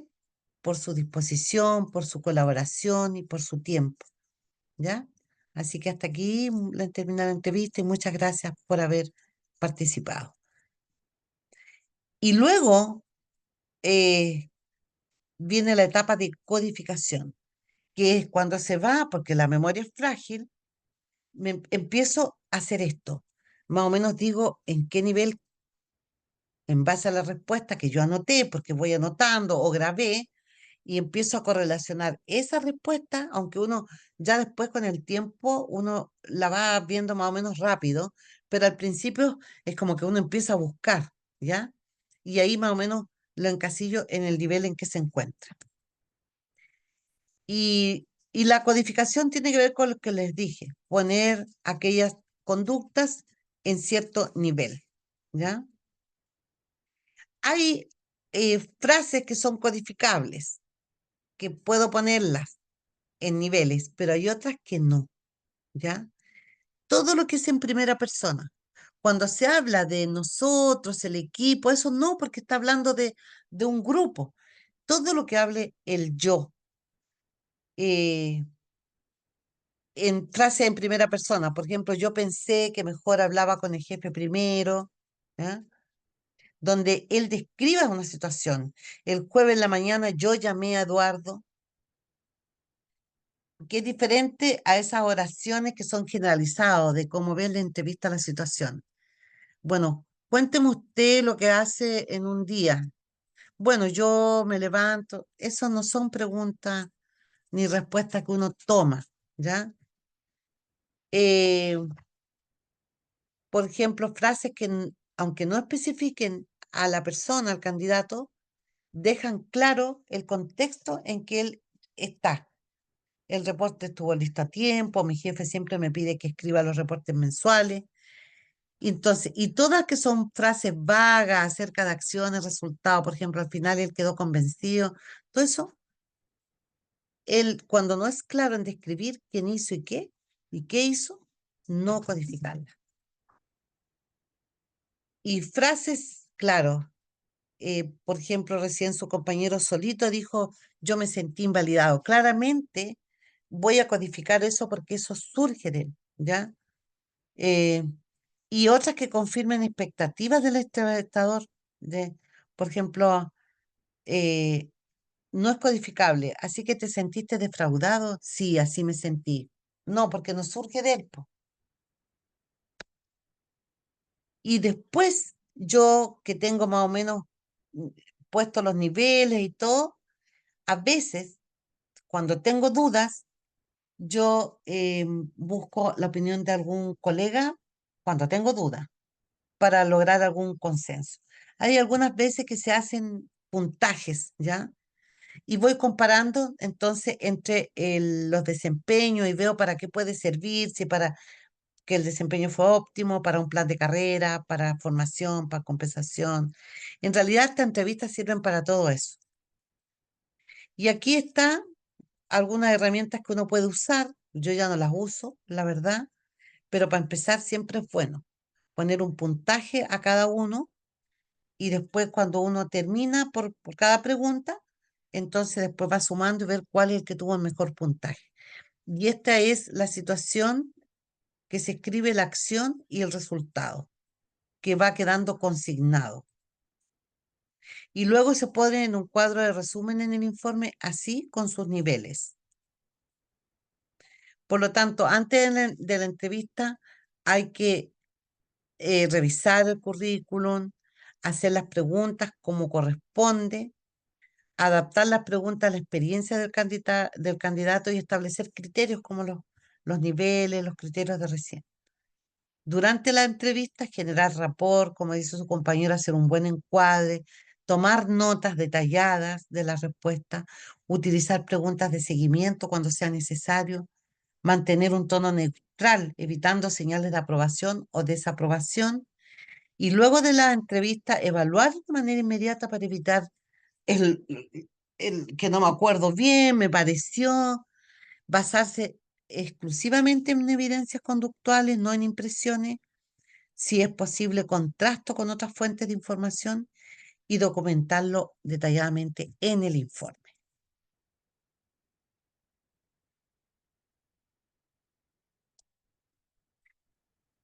S1: por su disposición, por su colaboración y por su tiempo, ¿ya? Así que hasta aquí terminar la entrevista y muchas gracias por haber participado. Y luego eh, viene la etapa de codificación, que es cuando se va, porque la memoria es frágil, empiezo a hacer esto. Más o menos digo en qué nivel, en base a la respuesta que yo anoté, porque voy anotando o grabé, y empiezo a correlacionar esa respuesta, aunque uno ya después con el tiempo uno la va viendo más o menos rápido, pero al principio es como que uno empieza a buscar, ¿ya? Y ahí más o menos lo encasillo en el nivel en que se encuentra. Y la codificación tiene que ver con lo que les dije, poner aquellas conductas en cierto nivel, ¿ya? Hay frases que son codificables, que puedo ponerlas en niveles, pero hay otras que no, ¿ya? Todo lo que es en primera persona. Cuando se habla de nosotros, el equipo, eso no, porque está hablando de un grupo. Todo lo que hable el yo, eh, en frase en primera persona. Por ejemplo, yo pensé que mejor hablaba con el jefe primero, ¿ya? Donde él describa una situación. El jueves en la mañana yo llamé a Eduardo, que es diferente a esas oraciones que son generalizadas de cómo ve en la entrevista la situación. Bueno, cuénteme usted lo que hace en un día. Bueno, yo me levanto. Eso no son preguntas ni respuestas que uno toma, ¿ya? Eh, por ejemplo, frases que, aunque no especifiquen a la persona, al candidato, dejan claro el contexto en que él está. El reporte estuvo listo a tiempo, mi jefe siempre me pide que escriba los reportes mensuales. Entonces, y todas que son frases vagas acerca de acciones, resultados, por ejemplo, al final él quedó convencido, todo eso, él cuando no es claro en describir quién hizo y qué hizo, no codificarla. Y frases, claro, por ejemplo, recién su compañero solito dijo, yo me sentí invalidado. Claramente voy a codificar eso porque eso surge de él, ¿ya? Eh, y otras que confirmen expectativas del espectador, de, por ejemplo, eh, no es codificable, así que te sentiste defraudado, sí, así me sentí. No, porque no surge de él, po. Y después yo que tengo más o menos mm, puestos los niveles y todo, a veces cuando tengo dudas, yo busco la opinión de algún colega cuando tengo dudas para lograr algún consenso. Hay algunas veces que se hacen puntajes, ¿ya? Y voy comparando entonces entre los desempeños y veo para qué puede servir, si para que el desempeño fue óptimo, para un plan de carrera, para formación, para compensación. En realidad, estas entrevistas sirven para todo eso. Y aquí están algunas herramientas que uno puede usar. Yo ya no las uso, la verdad, pero para empezar siempre es bueno poner un puntaje a cada uno y después cuando uno termina por cada pregunta, entonces después va sumando y ver cuál es el que tuvo el mejor puntaje. Y esta es la situación que se escribe la acción y el resultado, que va quedando consignado. Y luego se pone en un cuadro de resumen en el informe, así con sus niveles. Por lo tanto, antes de la entrevista hay que revisar el currículum, hacer las preguntas como corresponde, adaptar las preguntas a la experiencia del candidato y establecer criterios como los niveles, los criterios de recién. Durante la entrevista, generar rapport, como dice su compañero, hacer un buen encuadre, tomar notas detalladas de las respuestas, utilizar preguntas de seguimiento cuando sea necesario, mantener un tono neutral, evitando señales de aprobación o desaprobación, y luego de la entrevista, evaluar de manera inmediata para evitar el, el que no me acuerdo bien, me pareció, basarse exclusivamente en evidencias conductuales, no en impresiones, si es posible, contrasto con otras fuentes de información y documentarlo detalladamente en el informe.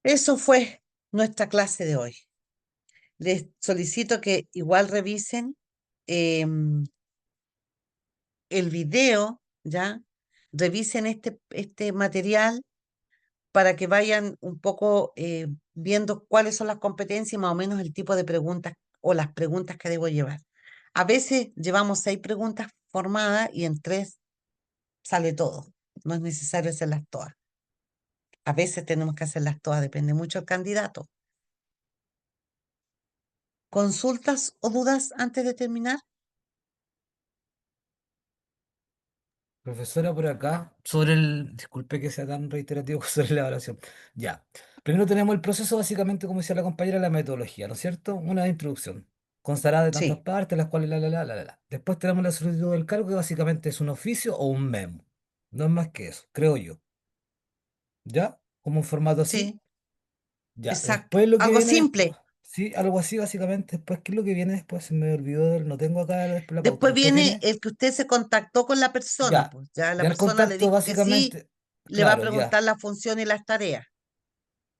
S1: Eso fue nuestra clase de hoy. Les solicito que igual revisen em, el video, ¿ya? Revisen este material para que vayan un poco viendo cuáles son las competencias y más o menos el tipo de preguntas o las preguntas que debo llevar. A veces llevamos 6 preguntas formadas y en 3 sale todo. No es necesario hacerlas todas. A veces tenemos que hacerlas todas, depende mucho del candidato. ¿Consultas o dudas antes de terminar?
S2: Profesora, por acá, sobre disculpe que sea tan reiterativo sobre la evaluación. Ya. Primero tenemos el proceso, básicamente, como decía la compañera, la metodología, ¿no es cierto? Una introducción. Constará de tantas
S1: Sí,
S2: partes, las cuales la. Después tenemos la solicitud del cargo, que básicamente es un oficio o un memo. No es más que eso, creo yo. ¿Ya? Como un formato así.
S1: sí,
S2: Ya.
S1: exacto.
S2: Después lo que
S1: Algo
S2: viene después.
S1: simple.
S2: Sí, algo así, básicamente. Después, ¿qué es lo que viene después? Se me olvidó, no tengo acá después la pauta.
S1: Después
S2: Después
S1: viene
S2: viene.
S1: el que usted se contactó con la persona,
S2: Ya.
S1: pues ya la
S2: Ya el
S1: persona le
S2: contacto,
S1: dijo que sí,
S2: básicamente.
S1: le va a
S2: Claro, ya.
S1: preguntar la función y las tareas.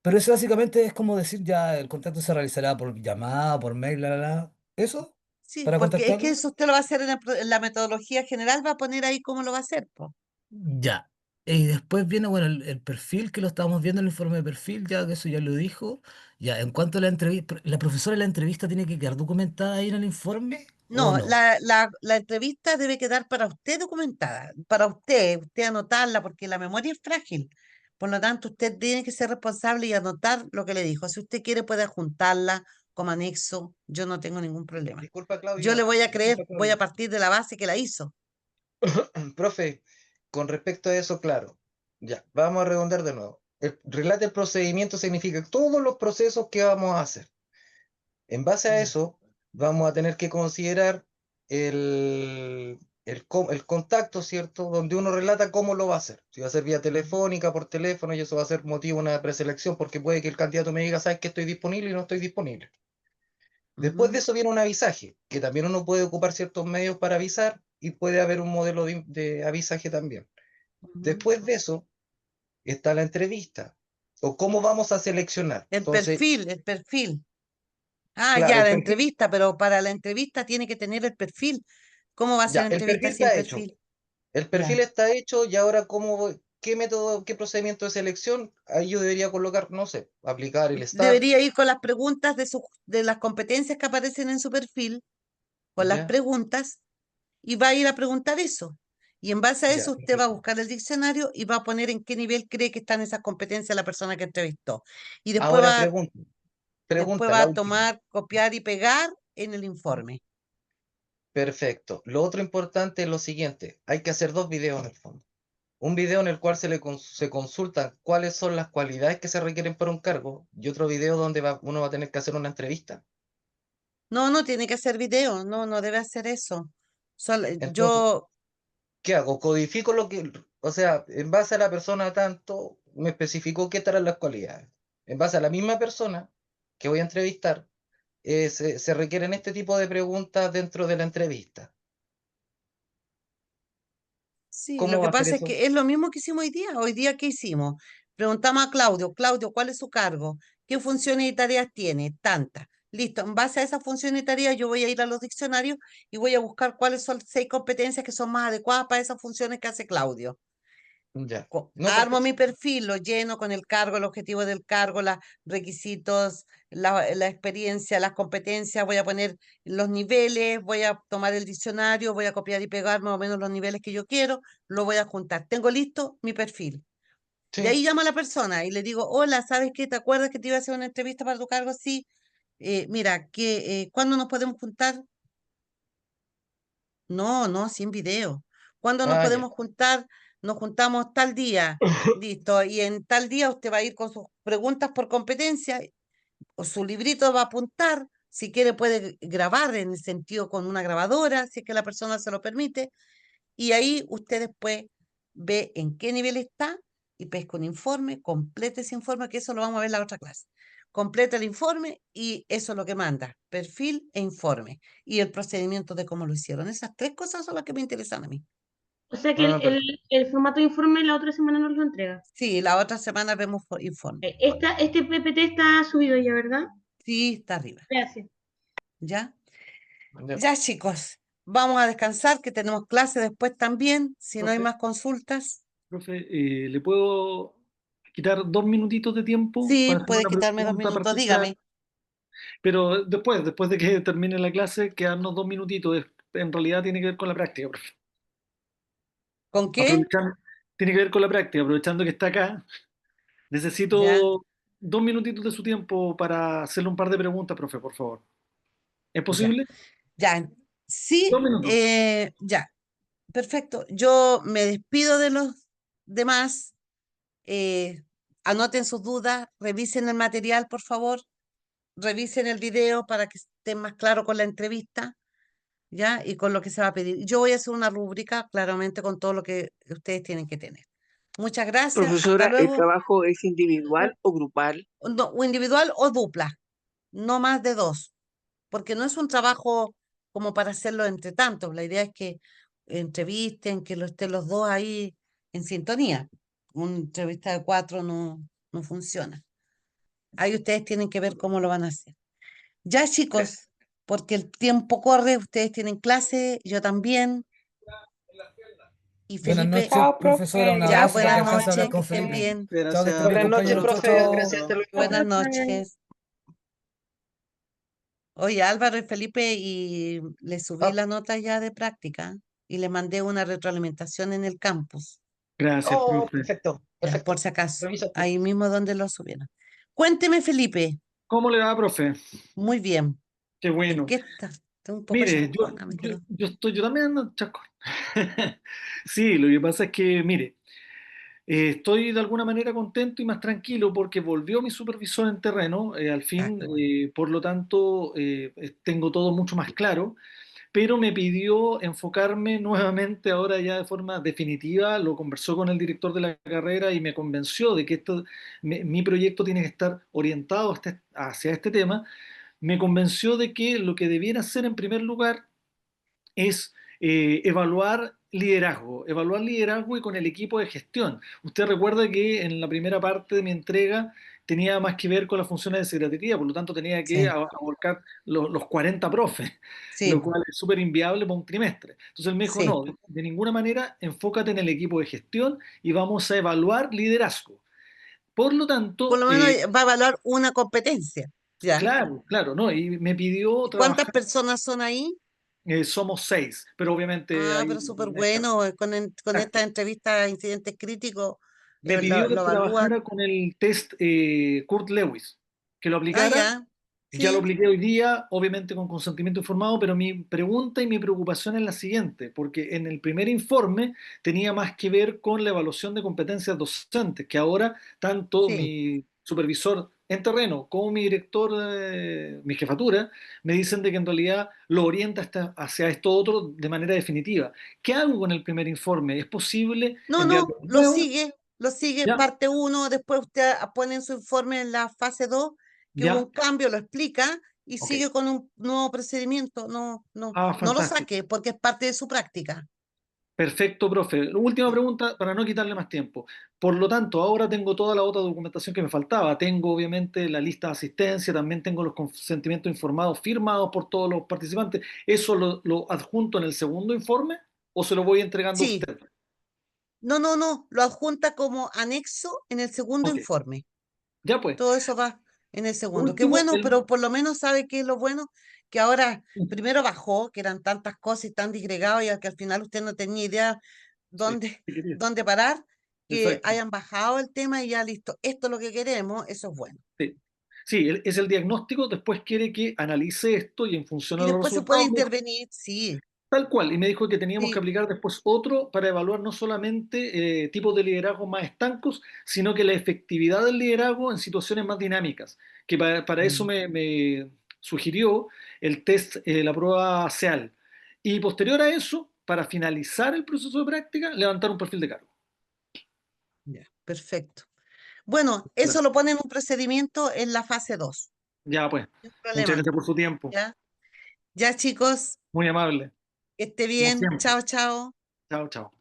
S2: Pero eso básicamente es como decir ya el contacto se realizará por llamada, por mail, la. ¿Eso?
S1: Sí,
S2: ¿Para
S1: porque es que
S2: contactarlo?
S1: eso usted lo va a hacer en la metodología general, va a poner ahí cómo lo va a hacer, pues.
S2: Ya. Y después viene, bueno, el perfil que lo estábamos viendo en el informe de perfil, ya que eso ya lo dijo. Ya, en cuanto a la entrevista, ¿la profesora de la entrevista tiene que quedar documentada ahí en el informe o
S1: No,
S2: no?
S1: la entrevista debe quedar para usted documentada, para usted anotarla, porque la memoria es frágil. Por lo tanto, usted tiene que ser responsable y anotar lo que le dijo. Si usted quiere, puede adjuntarla como anexo. Yo no tengo ningún problema.
S4: Disculpa,
S1: Yo le
S4: Claudia.
S1: voy a creer,
S4: Disculpa,
S1: voy a
S4: Claudia.
S1: partir de la base que la hizo.
S4: Profe, con respecto a eso, claro. Ya, vamos a redondar de nuevo. El relate el procedimiento significa todos los procesos que vamos a hacer. En base a
S1: Ya.
S4: eso, vamos a tener que considerar el contacto, ¿cierto? Donde uno relata cómo lo va a hacer. Si va a ser vía telefónica, por teléfono, y eso va a ser motivo de una preselección, porque puede que el candidato me diga, sabes que estoy disponible y no estoy disponible. Después de
S1: Ujú.
S4: eso viene un avisaje, que también uno puede ocupar ciertos medios para avisar y puede haber un modelo de avisaje también.
S1: Ujú.
S4: Después de eso está la entrevista. O cómo vamos a seleccionar.
S1: El
S4: Entonces,
S1: perfil, el perfil. Ah,
S4: claro,
S1: ya,
S4: el
S1: la
S4: perfil,
S1: entrevista, pero para la entrevista tiene que tener el perfil. ¿Cómo va a ser
S4: ya, el
S1: entrevista
S4: perfil
S1: sin
S4: está hecho.
S1: perfil?
S4: El perfil
S1: Ya.
S4: está hecho y ahora qué método, qué procedimiento de selección, ahí yo debería colocar, no sé, aplicar el STAR,
S1: Debería ir con las preguntas de las competencias que aparecen en su perfil, con las
S4: ya,
S1: preguntas, y va a ir a preguntar eso. Y en base a
S4: ya,
S1: eso usted va a
S4: perfecto.
S1: buscar el diccionario y va a poner en qué nivel cree que están esas competencias la persona que entrevistó. Y
S4: Ahora pregunta,
S1: va
S4: la
S1: a
S4: última.
S1: tomar, copiar y pegar en el informe.
S4: Perfecto. Lo otro importante es lo siguiente, hay que hacer dos videos en el fondo. Un video en el cual se consultan cuáles son las cualidades que se requieren para un cargo y otro video donde uno va a tener que hacer una entrevista.
S1: No, no tiene que hacer video, no, no debe hacer eso.
S4: Entonces,
S1: Yo,
S4: ¿qué hago? Codifico o sea, en base a la persona tanto, me especificó qué tal las cualidades. En base a la misma persona que voy a entrevistar, se requieren este tipo de preguntas dentro de la entrevista.
S1: sí, lo
S4: ¿Cómo va
S1: que
S4: a ser
S1: pasa es
S4: eso?
S1: que es lo mismo que hicimos hoy día. Hoy día, ¿qué hicimos? Preguntamos a Claudio, Claudio, ¿cuál es su cargo? ¿Qué funciones y tareas tiene? Tantas. Listo, en base a esas funciones y tareas yo voy a ir a los diccionarios y voy a buscar cuáles son 6 competencias que son más adecuadas para esas funciones que hace Claudio.
S4: Ya. No,
S1: Armo
S4: perfecto.
S1: mi perfil, lo lleno con el cargo, el objetivo del cargo, los requisitos, la experiencia, las competencias, voy a poner los niveles, voy a tomar el diccionario, voy a copiar y pegar más o menos los niveles que yo quiero, lo voy a juntar. Tengo listo mi perfil. De
S4: Sí.
S1: ahí llamo a la persona y le digo, hola, ¿sabes qué? ¿Te acuerdas que te iba a hacer una entrevista para tu cargo? Sí. Mira, ¿cuándo nos podemos juntar? No, no, sin video. ¿Cuándo nos
S4: Ah, ya.
S1: podemos juntar? Nos juntamos tal día. Listo. Y en tal día usted va a ir con sus preguntas por competencia o su librito va a apuntar. Si quiere puede grabar en el sentido con una grabadora, si es que la persona se lo permite. Y ahí usted después ve en qué nivel está y pesca un informe, complete ese informe, que eso lo vamos a ver en la otra clase. Completa el informe y eso es lo que manda, perfil e informe y el procedimiento de cómo lo hicieron. Esas 3 cosas son las que me interesan a mí.
S5: O sea que
S4: No, no, perfecto.
S5: el formato de informe la otra semana nos lo entrega.
S1: Sí, la otra semana vemos informe.
S5: Este PPT está subido ya, ¿verdad?
S1: Sí, está arriba.
S5: Gracias.
S1: ¿Ya?
S4: Ya.
S1: Ya, chicos, vamos a descansar, que tenemos clase después también, si no hay
S6: Profe,
S1: más consultas.
S6: profe, ¿le puedo quitar 2 minutitos de tiempo
S1: Sí,
S6: para hacer
S1: puede
S6: una
S1: quitarme dos
S6: pregunta
S1: minutos,
S6: particular?
S1: dígame.
S6: Pero después de que termine la clase, quedarnos 2 minutitos. En realidad tiene que ver con la práctica, profe.
S1: ¿Con qué?
S6: Aprovechando, tiene que ver con la práctica, aprovechando que está acá.
S1: Ya,
S6: Necesito 2 minutitos de su tiempo para hacerle un par de preguntas, profe, por favor. ¿Es
S1: ya.
S6: posible?
S1: Ya,
S6: 2 minutos.
S1: ya, perfecto. Yo me despido de los demás. eh, Anoten sus dudas, revisen el material, por favor, revisen el video para que estén más claro con la entrevista, ¿ya? Y con lo que se va a pedir. Yo voy a hacer una rúbrica, claramente, con todo lo que ustedes tienen que tener. Muchas gracias, hasta
S3: Profesora, ¿el
S1: luego.
S3: trabajo es individual o grupal?
S1: No, o individual o dupla, no más de 2, porque no es un trabajo como para hacerlo entre tantos. La idea es que entrevisten, que estén los dos ahí en sintonía. Una entrevista de 4 no, no funciona. Ahí ustedes tienen que ver cómo lo van a hacer. Ya,
S4: Gracias.
S1: chicos, porque el tiempo corre, ustedes tienen clase, yo también, y
S2: Buenas
S1: Felipe,
S2: noches,
S3: Chao,
S2: profesora.
S3: profe.
S2: Un
S1: ya,
S2: abrazo. Que
S1: buenas
S3: Gracias.
S2: alcance a hablar
S1: noches, que
S2: con
S1: estén
S2: Felipe.
S1: bien.
S2: Chao, que estés
S6: Gracias,
S2: bien,
S4: Buenas noches,
S2: compañero. Chao,
S6: profesor.
S4: profe.
S2: chao.
S4: Gracias, hasta
S6: Chao.
S4: luego.
S1: Buenas
S5: Profe.
S1: noches. Oye, Álvaro y Felipe, y le subí
S4: Ah,
S1: la nota ya de práctica y le mandé una retroalimentación en el campus,
S6: Gracias,
S4: oh,
S6: profe.
S4: perfecto,
S1: ya, por
S4: perfecto.
S1: si acaso,
S4: Revisa tú.
S1: ahí mismo donde lo subieron. Cuénteme, Felipe,
S6: ¿Cómo le va, profe?
S1: muy bien.
S6: Qué
S1: ¿En
S6: bueno.
S1: qué estás? Estoy un poco
S6: Mire,
S1: chascona, me quedo.
S6: yo también ando chasco. Sí, lo que pasa es que, mire, estoy de alguna manera contento y más tranquilo porque volvió mi supervisor en terreno, al
S1: Ah,
S6: fin,
S1: qué bueno.
S6: por lo tanto, tengo todo mucho más claro, pero me pidió enfocarme nuevamente ahora ya de forma definitiva, lo conversó con el director de la carrera y me convenció de que mi proyecto tiene que estar orientado hacia este tema. Me convenció de que lo que debiera hacer en primer lugar es evaluar liderazgo, evaluar liderazgo y con el equipo de gestión. Usted recuerda que en la primera parte de mi entrega tenía más que ver con las funciones de secretaría, por lo tanto tenía que
S1: Sí,
S6: abarcar los 40 profes,
S1: sí,
S6: lo cual es súper inviable para un trimestre. Entonces él me dijo,
S1: sí.
S6: no, de ninguna manera, enfócate en el equipo de gestión y vamos a evaluar liderazgo. Por lo
S1: Por
S6: tanto,
S1: lo menos va a evaluar una competencia. Ya.
S6: claro, claro, ¿no? Y me pidió
S1: ¿Y cuántas
S6: trabajar,
S1: personas son ahí?
S6: somos 6, pero obviamente
S1: Ah,
S6: hay
S1: pero súper
S6: una escala.
S1: bueno. Con esta
S6: Exacto.
S1: entrevista a incidentes críticos,
S6: Me pidió que
S1: lo evalúan.
S6: trabajara con el test Kurt Lewis, que lo
S1: Ah,
S6: aplicara.
S1: ya.
S6: Ya lo
S1: Sí,
S6: apliqué hoy día, obviamente con consentimiento informado, pero mi pregunta y mi preocupación es la siguiente, porque en el primer informe tenía más que ver con la evaluación de competencias docentes, que ahora tanto
S1: sí.
S6: mi supervisor en terreno como mi director, mi jefatura, me dicen de que en realidad lo orienta hacia esto otro de manera definitiva. ¿Qué hago con el primer informe? ¿Es posible
S1: No,
S6: enviarlo
S1: no,
S6: de nuevo?
S1: lo sigue
S6: Ya,
S1: parte uno, después usted pone en su informe en la fase 2 que hubo
S6: ya,
S1: un cambio, lo explica y
S6: ok.
S1: sigue con un nuevo procedimiento. No, no,
S6: Ah,
S1: no lo
S6: fantástico.
S1: saque porque es parte de su práctica.
S6: Perfecto, profe. Última
S1: Sí,
S6: pregunta para no quitarle más tiempo. Por lo tanto, ahora tengo toda la otra documentación que me faltaba. Tengo obviamente la lista de asistencia, también tengo los consentimientos informados firmados por todos los participantes. ¿Eso lo adjunto en el segundo informe o se lo voy entregando a
S1: sí.
S6: usted?
S1: No, no, no, lo adjunta como anexo en el segundo
S6: Ok,
S1: informe.
S6: ya pues.
S1: Todo eso va en el
S6: Por
S1: segundo. Qué
S6: último,
S1: bueno, pero por lo menos sabe qué es lo bueno, que ahora primero bajó, que eran tantas cosas y tan disgregados y que al final usted no tenía idea
S6: sí,
S1: dónde,
S6: sí quería.
S1: dónde parar, que
S6: Exacto.
S1: hayan bajado el tema y ya listo. Esto es lo que queremos, eso es bueno.
S6: Sí. Sí, es el diagnóstico, después quiere que analice esto y en función
S1: Y
S6: a los
S1: después se puede
S6: resultados
S1: intervenir, sí,
S6: tal cual, y me dijo que teníamos que
S1: sí,
S6: aplicar después otro para evaluar no solamente tipos de liderazgo más estancos, sino que la efectividad del liderazgo en situaciones más dinámicas, que para eso
S1: mm,
S6: me sugirió el test, la prueba SEAL. Y posterior a eso, para finalizar el proceso de práctica, levantar un perfil de cargo.
S1: ya, perfecto. Bueno, eso
S6: Gracias.
S1: lo pone en un procedimiento en la fase 2.
S6: Ya pues,
S1: No hay
S6: muchas
S1: problema,
S6: gracias por su tiempo.
S1: ¿ya? Ya, chicos,
S6: Muy amable,
S1: que esté
S6: como
S1: bien.
S6: siempre.
S1: Chao, chao.
S6: Chao, chao.